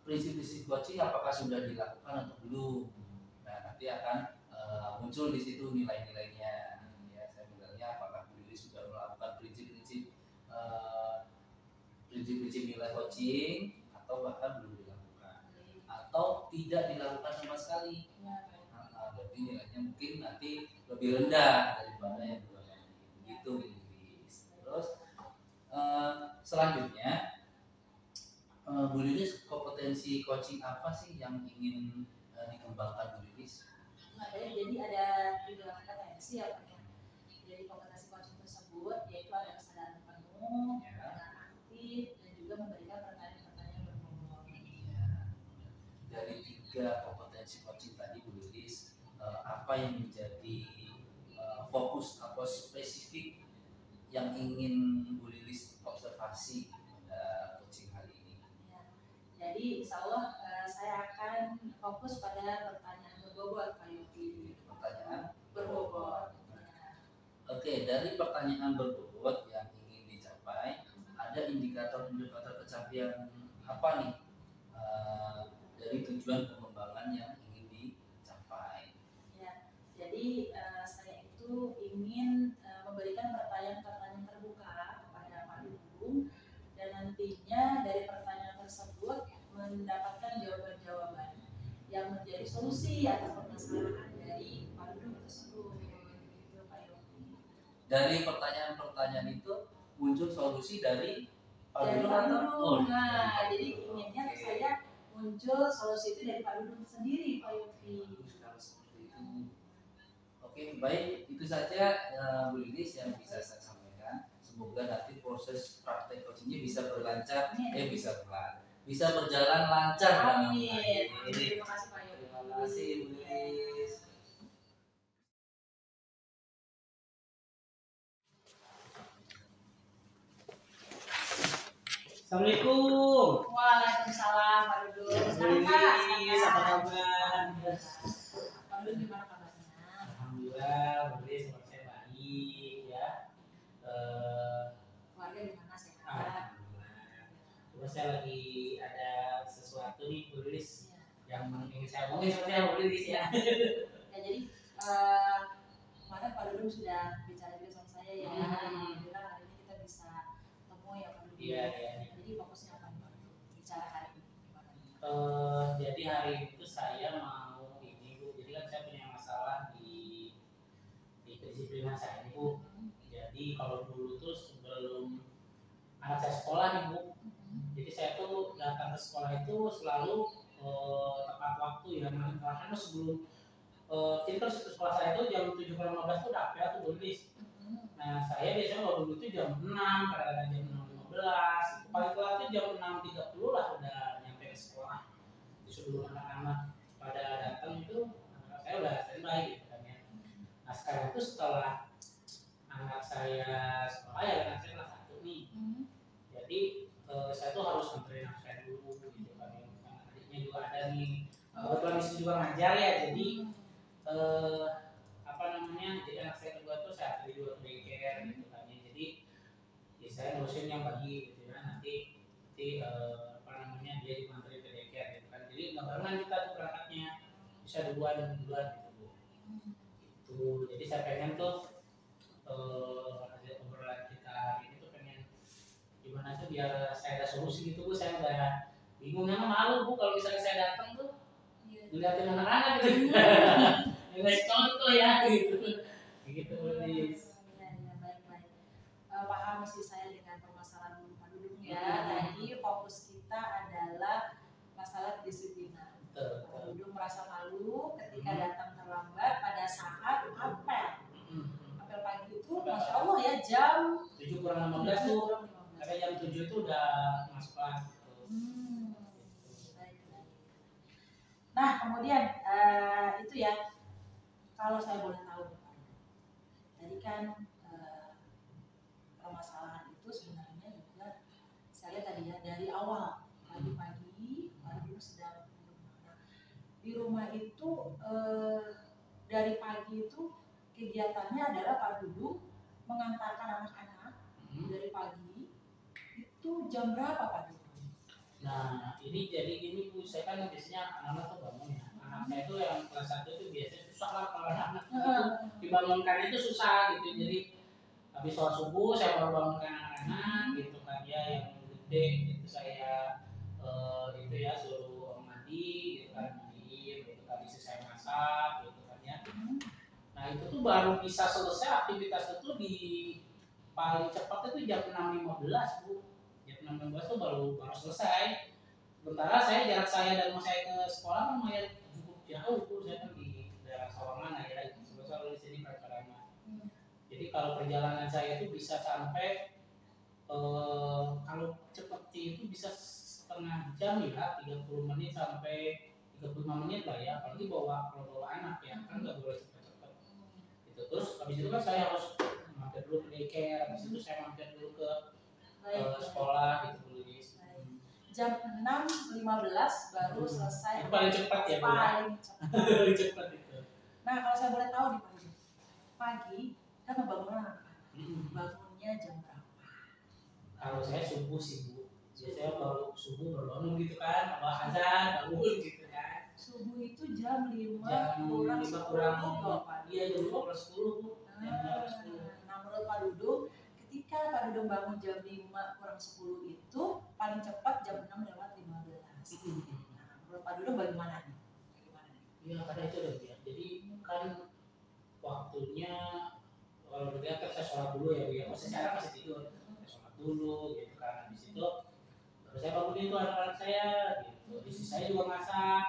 prinsip-prinsip coaching apakah sudah dilakukan atau belum. Nah nanti akan muncul di situ nilai-nilainya. Ya, saya bilangnya apakah Bu Lilis sudah melakukan prinsip-prinsip nilai coaching atau bahkan belum dilakukan atau tidak dilakukan sama sekali. Berarti nilainya mungkin nanti lebih rendah daripada yang dua tadi. Begitu Bu Lilis. Terus selanjutnya Bu Lilis kompetensi coaching apa sih yang ingin dikembangkan Bu Lilis? Nah, jadi ada 3 kompetensi ya Pak. Jadi kompetensi coaching tersebut yaitu ada kesadaran penuh, kesadaran aktif, dan juga memberikan pertanyaan-pertanyaan berbobot. Ya. Dari 3 kompetensi coaching tadi Bu Lilis, apa yang menjadi fokus atau spesifik yang ingin Bu Lilis observasi pada coaching hari ini? Ya. Jadi insya Allah saya akan fokus pada pertanyaan berbobot Pak Yofi. Pertanyaan Berbobot. Oke, dari pertanyaan berbobot yang ingin dicapai, ada indikator-indikator pencapaian apa nih dari tujuan pengembangan yang ingin dicapai? Ya, jadi saya itu ingin memberikan pertanyaan-pertanyaan terbuka kepada Pak Dudung, dan nantinya dari pertanyaan tersebut mendapatkan jawaban-jawaban yang menjadi solusi atas permasalahan dari Pak Dudung tersebut. Gitu, Pak Yofi. Dari pertanyaan-pertanyaan itu muncul solusi dari Pak Dari Dudung Pak atau? Dudung. Nah, jadi inginnya saya muncul solusi itu dari Pak Dudung sendiri, Pak Yofi. Kalau seperti itu. Oke, baik, itu saja Bu Lilis yang bisa saya sampaikan. Semoga nanti proses praktek coachingnya bisa berlancar, bisa berjalan lancar. Amin. Terima kasih Pak Yofi. Terima kasih Bu Lilis. Assalamualaikum. Waalaikumsalam Pak Dudung. Sekarang Kak. Apa kabar? Pak Dudung gimana kabarnya? Alhamdulillah, Lilis sama saya baik ya. Keluarga gimana, sehat? Alhamdulillah. Terus saya lagi ada sesuatu nih Bu Lilis yang ingin saya omongin sama saya Bu Lilis ya. Ya jadi kemarin Pak Dudung sudah bicara juga sama saya ya. Alhamdulillah hari ini kita bisa ketemu ya Pak Dudung. Iya. Jadi fokusnya apa nih Pak Dudung? Bicara hari ini gimana nih? Jadi hari itu saya mau ini Bu. Jadi kan saya punya masalah di kedisiplinan saya ini Bu. Jadi kalau dulu tuh sebelum anak saya sekolah nih Bu, jadi saya tuh datang ke sekolah itu selalu tepat waktu ya. Karena sebelum jadi kalau sekolah saya itu jam 7.15 tuh udah apel tuh Bu Lilis. Nah saya biasanya kalau dulu itu jam 6, kadang-kadang jam 6.15, paling telat itu jam 6.30 lah udah nyampe ke sekolah. Jadi sebelum anak-anak pada datang itu anak saya udah standby gitu kan ya. Nah sekarang itu setelah anak saya sekolah ya, anak saya kelas 1 nih. Jadi saya tuh harus nganterin anak saya dulu gitu kan ya. Adiknya juga ada nih. Kebetulan istri juga ngajar ya, jadi jadi anak saya kedua tuh saya anterin dulu ke daycare gitu kan ya. Jadi ya saya ngurusin yang pagi gitu ya, nanti dia dianterin ke daycare gitu kan. Jadi nggak barengan kita tuh berangkatnya, bisa duluan gitu Bu. Gitu. Jadi saya pengen tuh hasil obrolan kita hari ini tuh pengen gimana tuh biar saya ada solusi gitu Bu. Saya udah bingung, karena malu Bu kalau misalnya saya datang tuh ngeliatin anak-anak gitu. Nggak contoh ya gitu. Begitu Lilis. Ya, baik. Paham sih saya dengan permasalahan Pak Dudung ya. Tadi fokus kita adalah masalah kedisiplinan. Pak Dudung merasa malu ketika datang terlambat pada saat apel. Apel pagi itu Masya Allah ya jam 7.15 tuh. Karena jam 7 itu udah masuk kelas. Nah kemudian itu ya, kalau saya boleh tahu, tadi kan permasalahan itu sebenarnya juga saya lihat tadi ya dari awal pagi-pagi Pak Dudung sedang di rumah itu dari pagi itu kegiatannya adalah Pak Dudung mengantarkan anak-anak dari pagi itu jam berapa Pak Dudung? Nah ini jadi ini Bu, saya kan biasanya anak-anak tuh bangun ya. Anak saya itu yang kelas 1 itu biasanya susah lah kalau anak itu dibangunkan itu susah gitu. Jadi habis sholat subuh saya baru bangunkan anak-anak gitu kan ya, yang gede itu saya itu ya suruh mandi gitu kan, mandiin gitu kan, bisa saya masak gitu kan ya. Nah itu tuh baru bisa selesai aktivitas itu di paling cepat itu jam 6.15 Bu. Jam 6.15 tuh baru selesai. Sementara jarak saya dan rumah saya ke sekolah lumayan cukup jauh tuh, saya kan di daerah Sawangan ya, selalu di sini Pracarana. Jadi kalau perjalanan saya itu bisa sampai kalau seperti itu bisa setengah jam ya, 30 menit sampai 35 menit lah ya, apalagi kalau bawa anak ya, kan nggak boleh cepet-cepet gitu. Terus habis itu kan saya harus mampir dulu ke daycare, habis itu saya mampir dulu ke sekolah gitu dulu. Jam 6.15 baru selesai. Itu paling cepat ya, paling cepat. Paling cepat itu. Nah, kalau saya boleh tahu nih pagi kan bangunnya apa? Bangunnya jam berapa? Kalau saya subuh sih Bu, biasanya baru subuh bangun gitu kan, kalau azan bangun gitu kan. Subuh itu jam 5 kurang iya jam 5 kurang 10 Bu. Nah, menurut Pak Dudung, ketika Pak Dudung bangun jam 5 kurang 10 itu paling cepat jam 6:15. Nah, menurut Pak Dudung bagaimana nih? Iya, karena itu udah biar. Jadi kan waktunya kalau dilihat kan saya sholat dulu ya Bu ya. Masih sekarang masih tidur. Saya sholat dulu gitu kan. Habis itu baru saya bangunin tuh anak-anak saya gitu. Istri saya juga masak.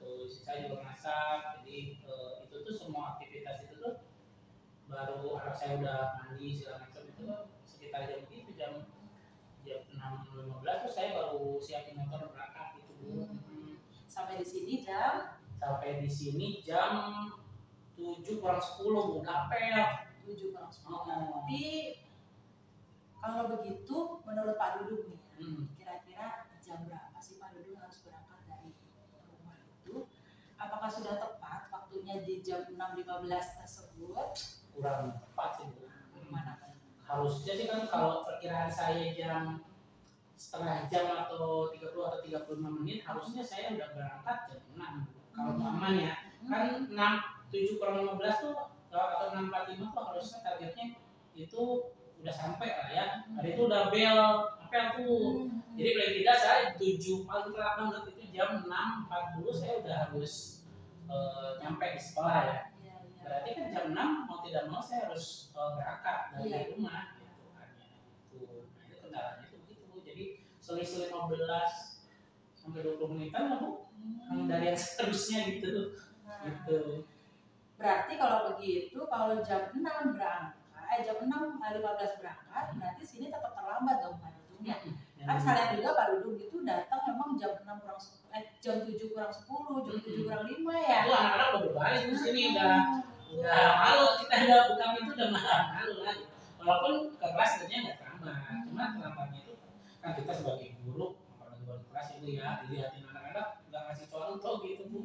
Istri saya juga masak. Jadi itu tuh semua aktivitas itu tuh baru anak saya udah mandi segala macam itu sekitar jam itu jam 6.15 tuh saya baru siapin motor berangkat gitu Bu. Sampai di sini jam 7 kurang 10 Bu, kapel 7 kurang 10. Tapi kalau begitu menurut Pak Dudung nih, kira-kira jam berapa sih Pak Dudung harus berangkat dari rumah itu? Apakah sudah tepat waktunya di jam 6.15 tersebut? Kurang tepat sih Bu. Gimana? Harusnya sih kan kalau perkiraan saya jam setengah jam atau 30 atau 35 menit harusnya saya udah berangkat jam 6 kalau aman ya. Kan 7 kurang 15 tuh atau 6.45 tuh harusnya targetnya itu udah sampai lah ya. Hari itu udah bel tuh. Jadi paling tidak saya 7 paling telat banget itu jam 6.40 saya udah harus nyampe di sekolah ya. Berarti kan jam 6 mau tidak mau saya harus berangkat dari rumah gitu kan ya. Nah itu kendalanya itu begitu. Jadi selisih 15 sampai 20 menitan lah Bu. Dari yang seterusnya gitu. Gitu. Berarti kalau begitu kalau jam 6 berangkat, jam 6.15 berangkat, berarti sini tetap terlambat dong Pak Dudung ya. Kan saya juga Pak Dudung itu datang memang jam 6 kurang jam 7 kurang 10, jam 7 kurang 5 ya. Itu anak-anak udah berbalik di sini udah malu, kita udah bukan itu udah malu lagi. Walaupun kelas sebenarnya nggak terlambat, cuma terlambatnya itu kan kita sebagai guru apalagi buat kelas itu ya dilihatin anak-anak nggak ngasih contoh gitu Bu.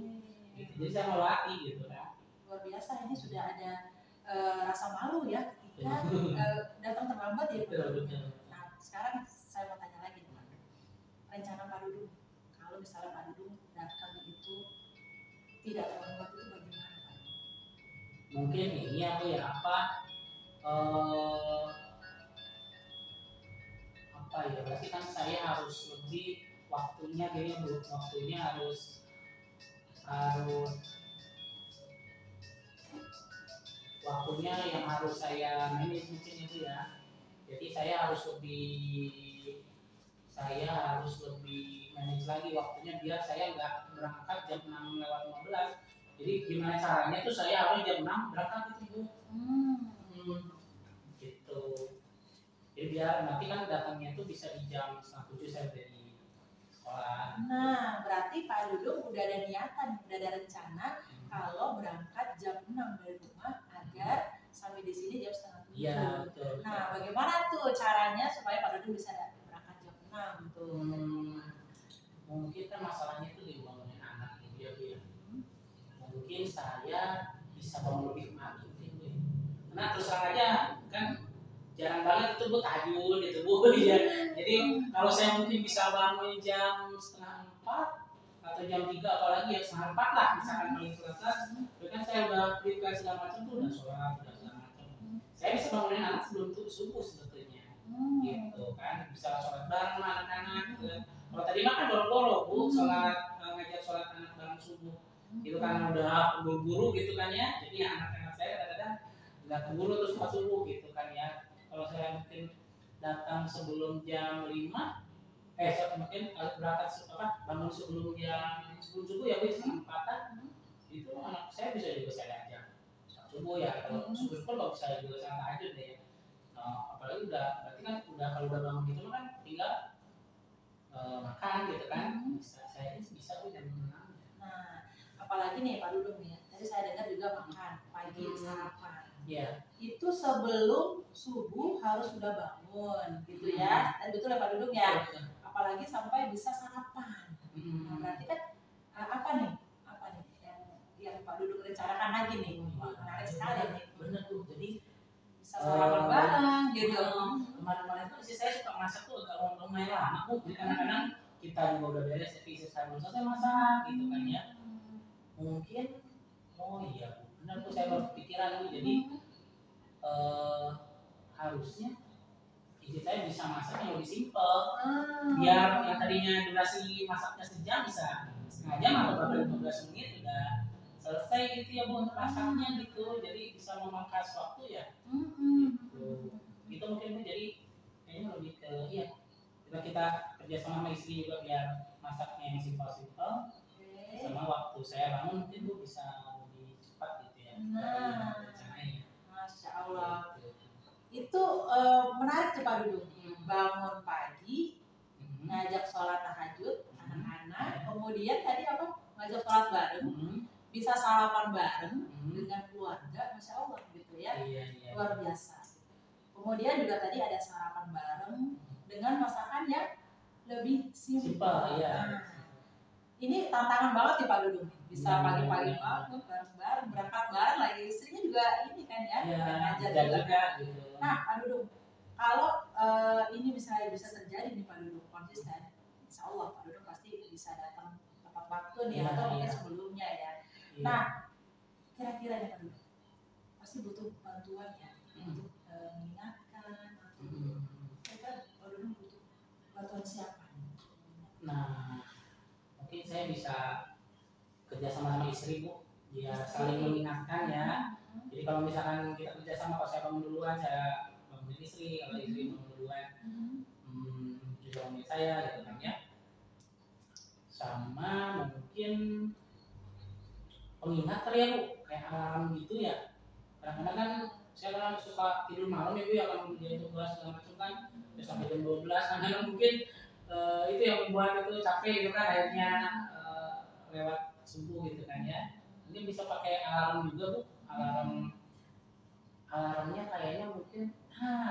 Gitu. Jadi saya mau latih gitu kan. Luar biasa, ini sudah ada rasa malu ya ketika datang terlambat ya. Betul. Nah sekarang saya mau tanya lagi teman, rencana Pak Dudung kalau misalnya Pak Dudung datang itu tidak terlambat itu bagaimana Pak? Mungkin ini apa ya berarti kan saya harus lebih waktunya kayaknya Bu, waktunya harus waktunya yang harus saya manage mungkin itu ya. Jadi saya harus lebih manage lagi waktunya biar saya nggak berangkat jam 6:15. Jadi gimana caranya tuh saya harus jam 6 berangkat itu Bu. Gitu. Jadi biar nanti kan datangnya tuh bisa di jam 6:30 saya udah di sekolah. Nah berarti Pak Dudung udah ada niatan, udah ada rencana kalau berangkat jam 6 dari rumah agar sampai di sini jam 6:30. Iya betul. Nah bagaimana tuh caranya supaya Pak Dudung bisa berangkat jam 6 tuh? Mungkin kan masalahnya itu di bangunin anak ya Bu ya. Mungkin saya bisa bangun lebih pagi Bu. Karena terus aja kan jarang banget itu Bu tahajud itu Bu ya. Jadi kalau saya mungkin bisa bangun jam 3:30 atau jam 3 apalagi ya 3:30 lah misalkan paling selasa. Itu kan saya udah prepare segala macam tuh udah sholat udah segala macam. Saya bisa bangunin anak sebelum subuh sebetulnya. Gitu kan bisa sholat bareng sama anak-anak gitu kan. Kalau tadi makan boro-boro Bu sholat ngajak sholat anak bareng subuh. Itu kan udah buru-buru gitu kan ya. Jadi anak-anak saya kadang-kadang nggak keburu terus subuh gitu kan ya. Kalau saya mungkin datang sebelum jam 5 mungkin berangkat bangun sebelum subuh ya Bu, setengah 4-an itu anak saya bisa juga saya ajak subuh ya, kalau subuh pun kalau bisa juga saya tahajud deh ya. Nah, apalagi berarti kan kalau udah bangun gitu kan tinggal makan gitu kan, saya bisa Bu jam 6. Nah, apalagi nih Pak Dudung ya, tadi saya dengar juga makan pagi sarapan. Iya. Itu sebelum subuh harus sudah bangun gitu ya. Dan betul ya Pak Dudung ya. Apalagi sampai bisa sarapan. Nah, berarti kan apa nih yang Pak Dudung rencanakan lagi nih? Wah, menarik sekali nih. Bener tuh, jadi bisa sarapan bareng gitu. Kemarin-kemarin tuh saya suka masak tuh agak lumayan lama Bu. Jadi kadang-kadang kita juga udah beres, tapi saya belum selesai masak gitu kan ya. Mungkin oh iya Bu, benar tuh saya baru kepikiran Bu. Jadi harusnya istri saya bisa masak yang lebih simpel, biar yang tadinya durasi masaknya sejam bisa setengah jam atau berapa 15 menit udah selesai gitu ya Bu untuk masaknya gitu. Jadi bisa memangkas waktu ya. Gitu. Itu mungkin Bu, jadi kayaknya lebih ke kita kerja sama istri juga biar masaknya yang simpel-simpel. Sama waktu saya bangun mungkin Bu bisa lebih cepat gitu ya. Rencananya. Masya Allah. Itu menarik tuh Pak Dudung. Bangun pagi, ngajak sholat tahajud anak-anak, kemudian tadi apa? Ngajak sholat bareng, bisa sarapan bareng dengan keluarga, Masya Allah gitu ya. Luar biasa. Kemudian juga tadi ada sarapan bareng dengan masakan yang lebih simpel. Nah, ini tantangan banget ya Pak Dudung. Bisa pagi-pagi banget bareng-bareng, berangkat bareng lagi, istrinya juga ini kan ya, ngajar juga. Gitu. Nah Pak Dudung, kalau ini bisa terjadi nih Pak Dudung konsisten, Insya Allah Pak Dudung pasti bisa datang tepat waktu nih atau mungkin sebelumnya ya. Nah kira-kira nih Pak Dudung, pasti butuh bantuan ya untuk mengingatkan atau kira-kira Pak Dudung butuh bantuan siapa? Nah mungkin saya bisa kerja sama istri Bu, biar saling mengingatkan ya. Jadi kalau misalkan kita kerja sama, kalau saya bangun duluan saya bangunin istri, kalau istri bangun duluan juga bangunin saya gitu kan ya. Sama mungkin pengingat kali ya Bu, kayak alarm gitu ya. Kadang-kadang kan saya kan suka tidur malam ya Bu ya, kalau jam 12 segala macam kan sampai jam 12, kadang mungkin itu yang membuat itu capek gitu kan, akhirnya lewat subuh gitu kan ya. Mungkin bisa pakai alarm juga Bu. Alarmnya kayaknya mungkin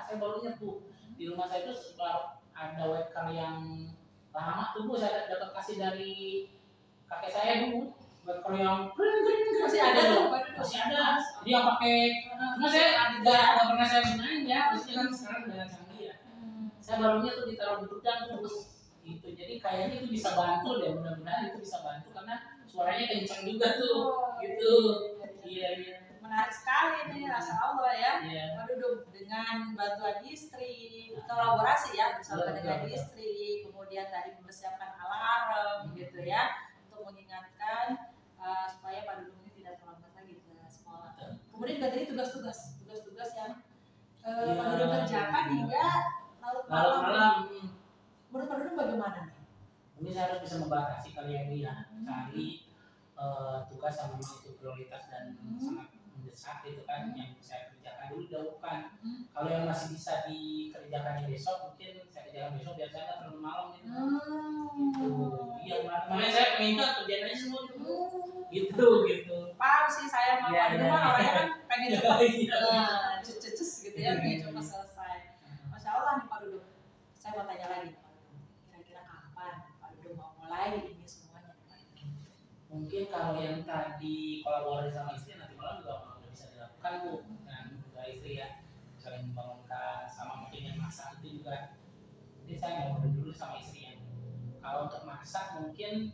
saya baru ingat Bu, di rumah saya itu ada waker yang lama tuh Bu, saya dapat kasih dari kakek saya dulu. Waker yang masih ada loh, masih ada. Jadi yang pakai, cuma saya nggak pernah saya gunain ya. Maksudnya kan sekarang udah canggih ya. Saya barunya tuh ditaruh di gudang tuh. Gitu. Jadi kayaknya itu bisa bantu deh, mudah-mudahan itu bisa bantu karena suaranya kencang juga tuh. Gitu. Iya. Menarik sekali nih, Masya Allah ya. Pak Dudung dengan bantuan istri, kolaborasi ya bersama dengan istri, kemudian tadi mempersiapkan alarm gitu ya untuk mengingatkan supaya Pak Dudung ini tidak terlambat lagi ke sekolah. Kemudian juga tadi tugas-tugas yang Pak Dudung kerjakan hingga malam. Menurut Pak Dudung bagaimana nih? Mungkin saya harus bisa membatasi kali ya Bu ya, cari tugas yang memang itu prioritas dan sangat mendesak gitu kan, yang saya kerjakan dulu dahulukan. Kalau yang masih bisa dikerjakannya besok, mungkin saya kerjakan besok biar saya nggak terlalu malam gitu. Gitu. Iya, makanya saya pengen kerjaan aja semua gitu. Gitu. Paham sih saya mau Pak Dudung orangnya kan pengen cepat cus gitu ya, pengen cepat selesai. Masya Allah nih Pak Dudung. Saya mau tanya lagi Pak Dudung, kira-kira kapan Pak Dudung mau mulai ini semuanya? Mungkin kalau yang tadi kolaborasi sama istri nanti malam juga udah bisa dilakukan Bu, dengan juga istri ya, saling membangunkan, sama mungkin yang masak itu juga. Jadi saya ngobrol dulu sama istri ya. Kalau untuk masak mungkin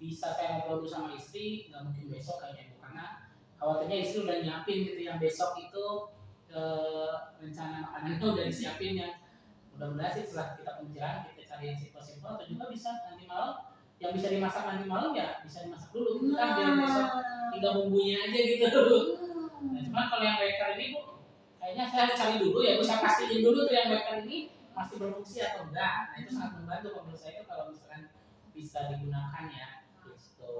bisa saya ngobrol dulu sama istri, nggak mungkin besok kayaknya Bu, karena khawatirnya istri udah nyiapin gitu yang besok itu rencana makanannya udah disiapin yang mudah-mudahan sih setelah kita pembicaraan kita cari yang simpel-simpel, atau juga bisa nanti malam yang bisa dimasak nanti malam ya bisa dimasak dulu gitu kan, biar besok tinggal bumbunya aja gitu. Nah, cuman kalau yang waker ini Bu, kayaknya saya cari dulu ya Bu, saya pastiin dulu tuh yang waker ini masih berfungsi atau enggak. Nah itu sangat membantu menurut saya itu kalau misalkan bisa digunakan ya. Gitu.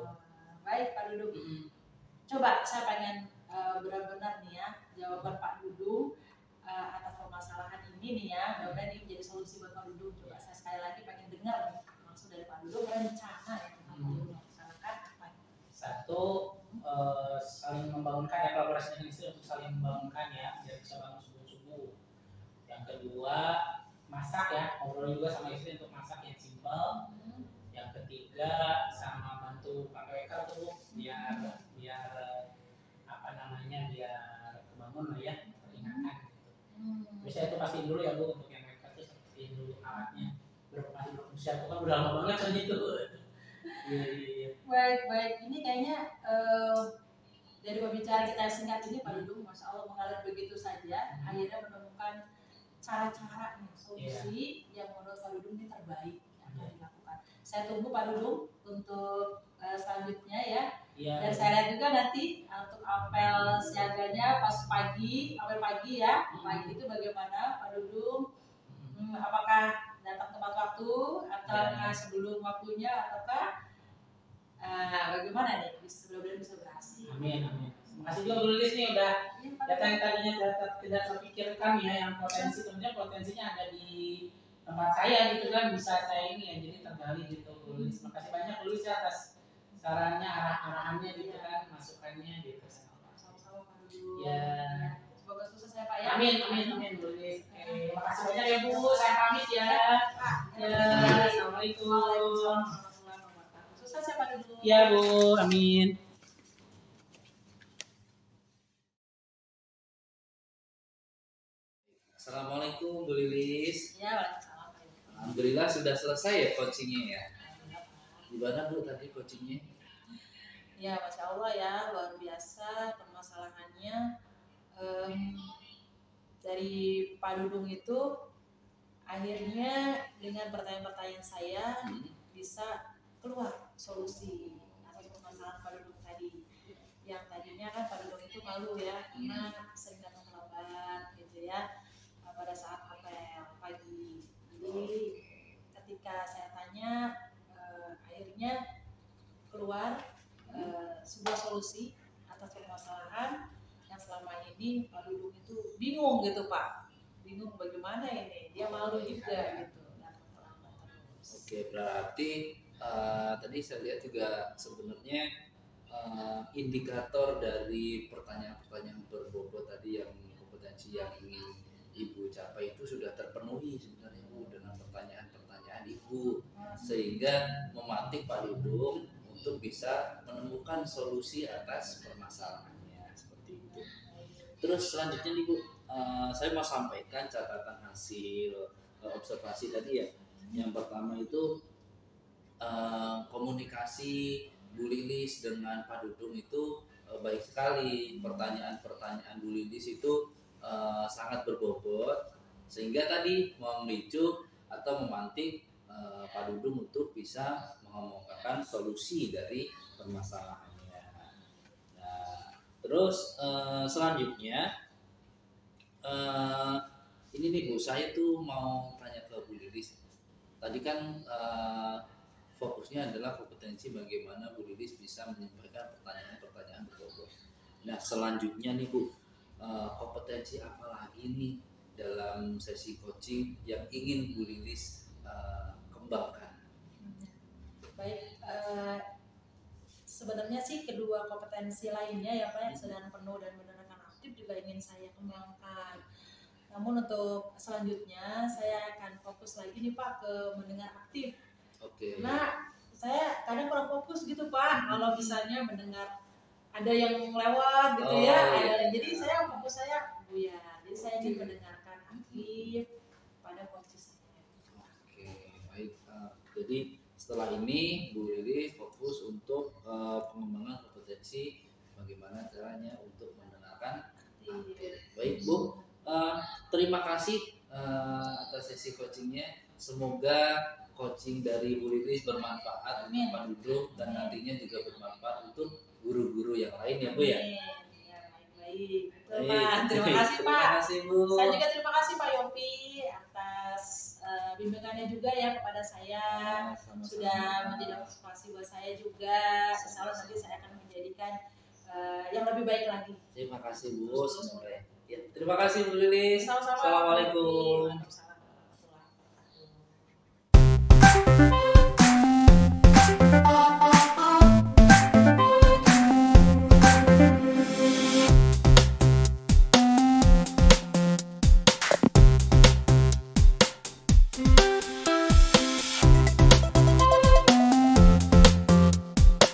Baik Pak Dudung. Coba saya pengen benar-benar nih ya jawaban Pak Dudung atas permasalahan ini nih ya. Mudah-mudahan ini menjadi solusi buat Pak Dudung. Coba saya sekali lagi pengen dengar nih langsung dari Pak Dudung rencana yang Pak Dudung laksanakan apa? Satu, saling membangunkan ya, kolaborasi dengan istri untuk saling membangunkan ya, biar bisa bangun subuh-subuh. Yang kedua, masak ya, ngobrol juga sama istri untuk masak yang simpel. Yang ketiga, sama bantu pakai waker tuh biar apa namanya, biar kebangun lah ya, peringatan gitu. Biasanya itu pastiin dulu ya Bu, untuk yang waker tuh pastiin dulu alatnya berfungsi. Aku kan udah lama banget soal itu. Iya. Baik. Ini kayaknya dari pembicaraan kita yang singkat ini Pak Dudung, Masya Allah mengalir begitu saja. Akhirnya menemukan cara-cara nih, solusi yang menurut Pak Dudung ini terbaik yang akan dilakukan. Saya tunggu Pak Dudung untuk selanjutnya ya. Dan saya lihat juga nanti untuk apel siaganya pas pagi, apel pagi ya. Pagi itu bagaimana Pak Dudung? Apakah datang tepat waktu atau sebelum waktunya ataukah bagaimana nih benar-benar bisa berhasil? Amin. Makasih juga Bu Lilis nih udah data yang tadinya tidak terpikirkan ya, yang potensinya ada di tempat saya gitu kan, bisa saya ini ya, jadi tergali gitu Bu Lilis. Makasih banyak Bu Lilis ya atas sarannya, arahannya gitu kan, masukannya gitu. Sama-sama Pak Dudung. Ya. Semoga sukses ya Pak ya. Amin Bu Lilis. Makasih banyak ya Bu, saya pamit ya. Assalamualaikum. Sukses ya Pak Dudung. Ya Bu, amin. Assalamualaikum Bu Lilis. Ya, waalaikumsalam. Alhamdulillah sudah selesai ya coachingnya ya. Gimana Bu tadi coachingnya? Ya, Masya Allah ya, luar biasa permasalahannya. Dari Pak Dudung itu akhirnya dengan pertanyaan-pertanyaan saya bisa keluar solusi atas permasalahan Pak Dudung tadi. Yang tadinya kan Pak Dudung itu malu ya, karena sering datang terlambat gitu ya pada saat apel pagi. Jadi ketika saya tanya, akhirnya keluar sebuah solusi atas permasalahan yang selama ini Pak Dudung itu bingung gitu Pak, bingung bagaimana ini, dia malu juga gitu. Oke, berarti tadi saya lihat juga sebenarnya indikator dari pertanyaan-pertanyaan berbobot tadi yang kompetensi yang ingin Ibu capai itu sudah terpenuhi sebenarnya Bu dengan pertanyaan-pertanyaan Ibu, sehingga memantik Pak Dudung untuk bisa menemukan solusi atas permasalahannya seperti itu. Terus selanjutnya nih Bu, saya mau sampaikan catatan hasil observasi tadi ya. Yang pertama itu komunikasi Bu Lilis dengan Pak Dudung itu baik sekali. Pertanyaan-pertanyaan Bu Lilis itu sangat berbobot, sehingga tadi memicu atau memantik Pak Dudung untuk bisa mengemukakan solusi dari permasalahannya. Nah, terus selanjutnya ini nih Bu, saya tuh mau tanya ke Bu Lilis. Tadi kan fokusnya adalah kompetensi bagaimana Bu Lilis bisa menyampaikan pertanyaan-pertanyaan berbobot. Nah, selanjutnya nih Bu, kompetensi apa lagi nih dalam sesi coaching yang ingin Bu Lilis kembangkan? Baik, sebenarnya sih kedua kompetensi lainnya ya Pak yang sedang penuh dan mendengarkan aktif juga ingin saya kembangkan. Namun untuk selanjutnya saya akan fokus lagi nih Pak ke mendengar aktif. Oke. Karena saya kadang kurang fokus gitu Pak kalau misalnya mendengar ada yang lewat gitu jadi saya fokus saya buyar. Jadi saya ingin mendengarkan aktif pada coaching saya. Oke, baik. Jadi setelah ini Bu Lili fokus untuk pengembangan kompetensi bagaimana caranya untuk mendengarkan aktif. Baik Bu, terima kasih atas sesi coachingnya. Semoga coaching dari Bu Lilis bermanfaat untuk Pak Dudung dan nantinya juga bermanfaat untuk guru-guru yang lain ya Bu ya. Baik. Terima kasih Pak. Terima kasih Bu. Saya juga terima kasih Pak Yopi atas bimbingannya juga ya kepada saya, sudah menjadi motivasi buat saya juga. Insya Allah nanti saya akan menjadikan yang lebih baik lagi. Terima kasih Bu. Ya, terima kasih Bu Lilis. Sama-sama. Assalamualaikum.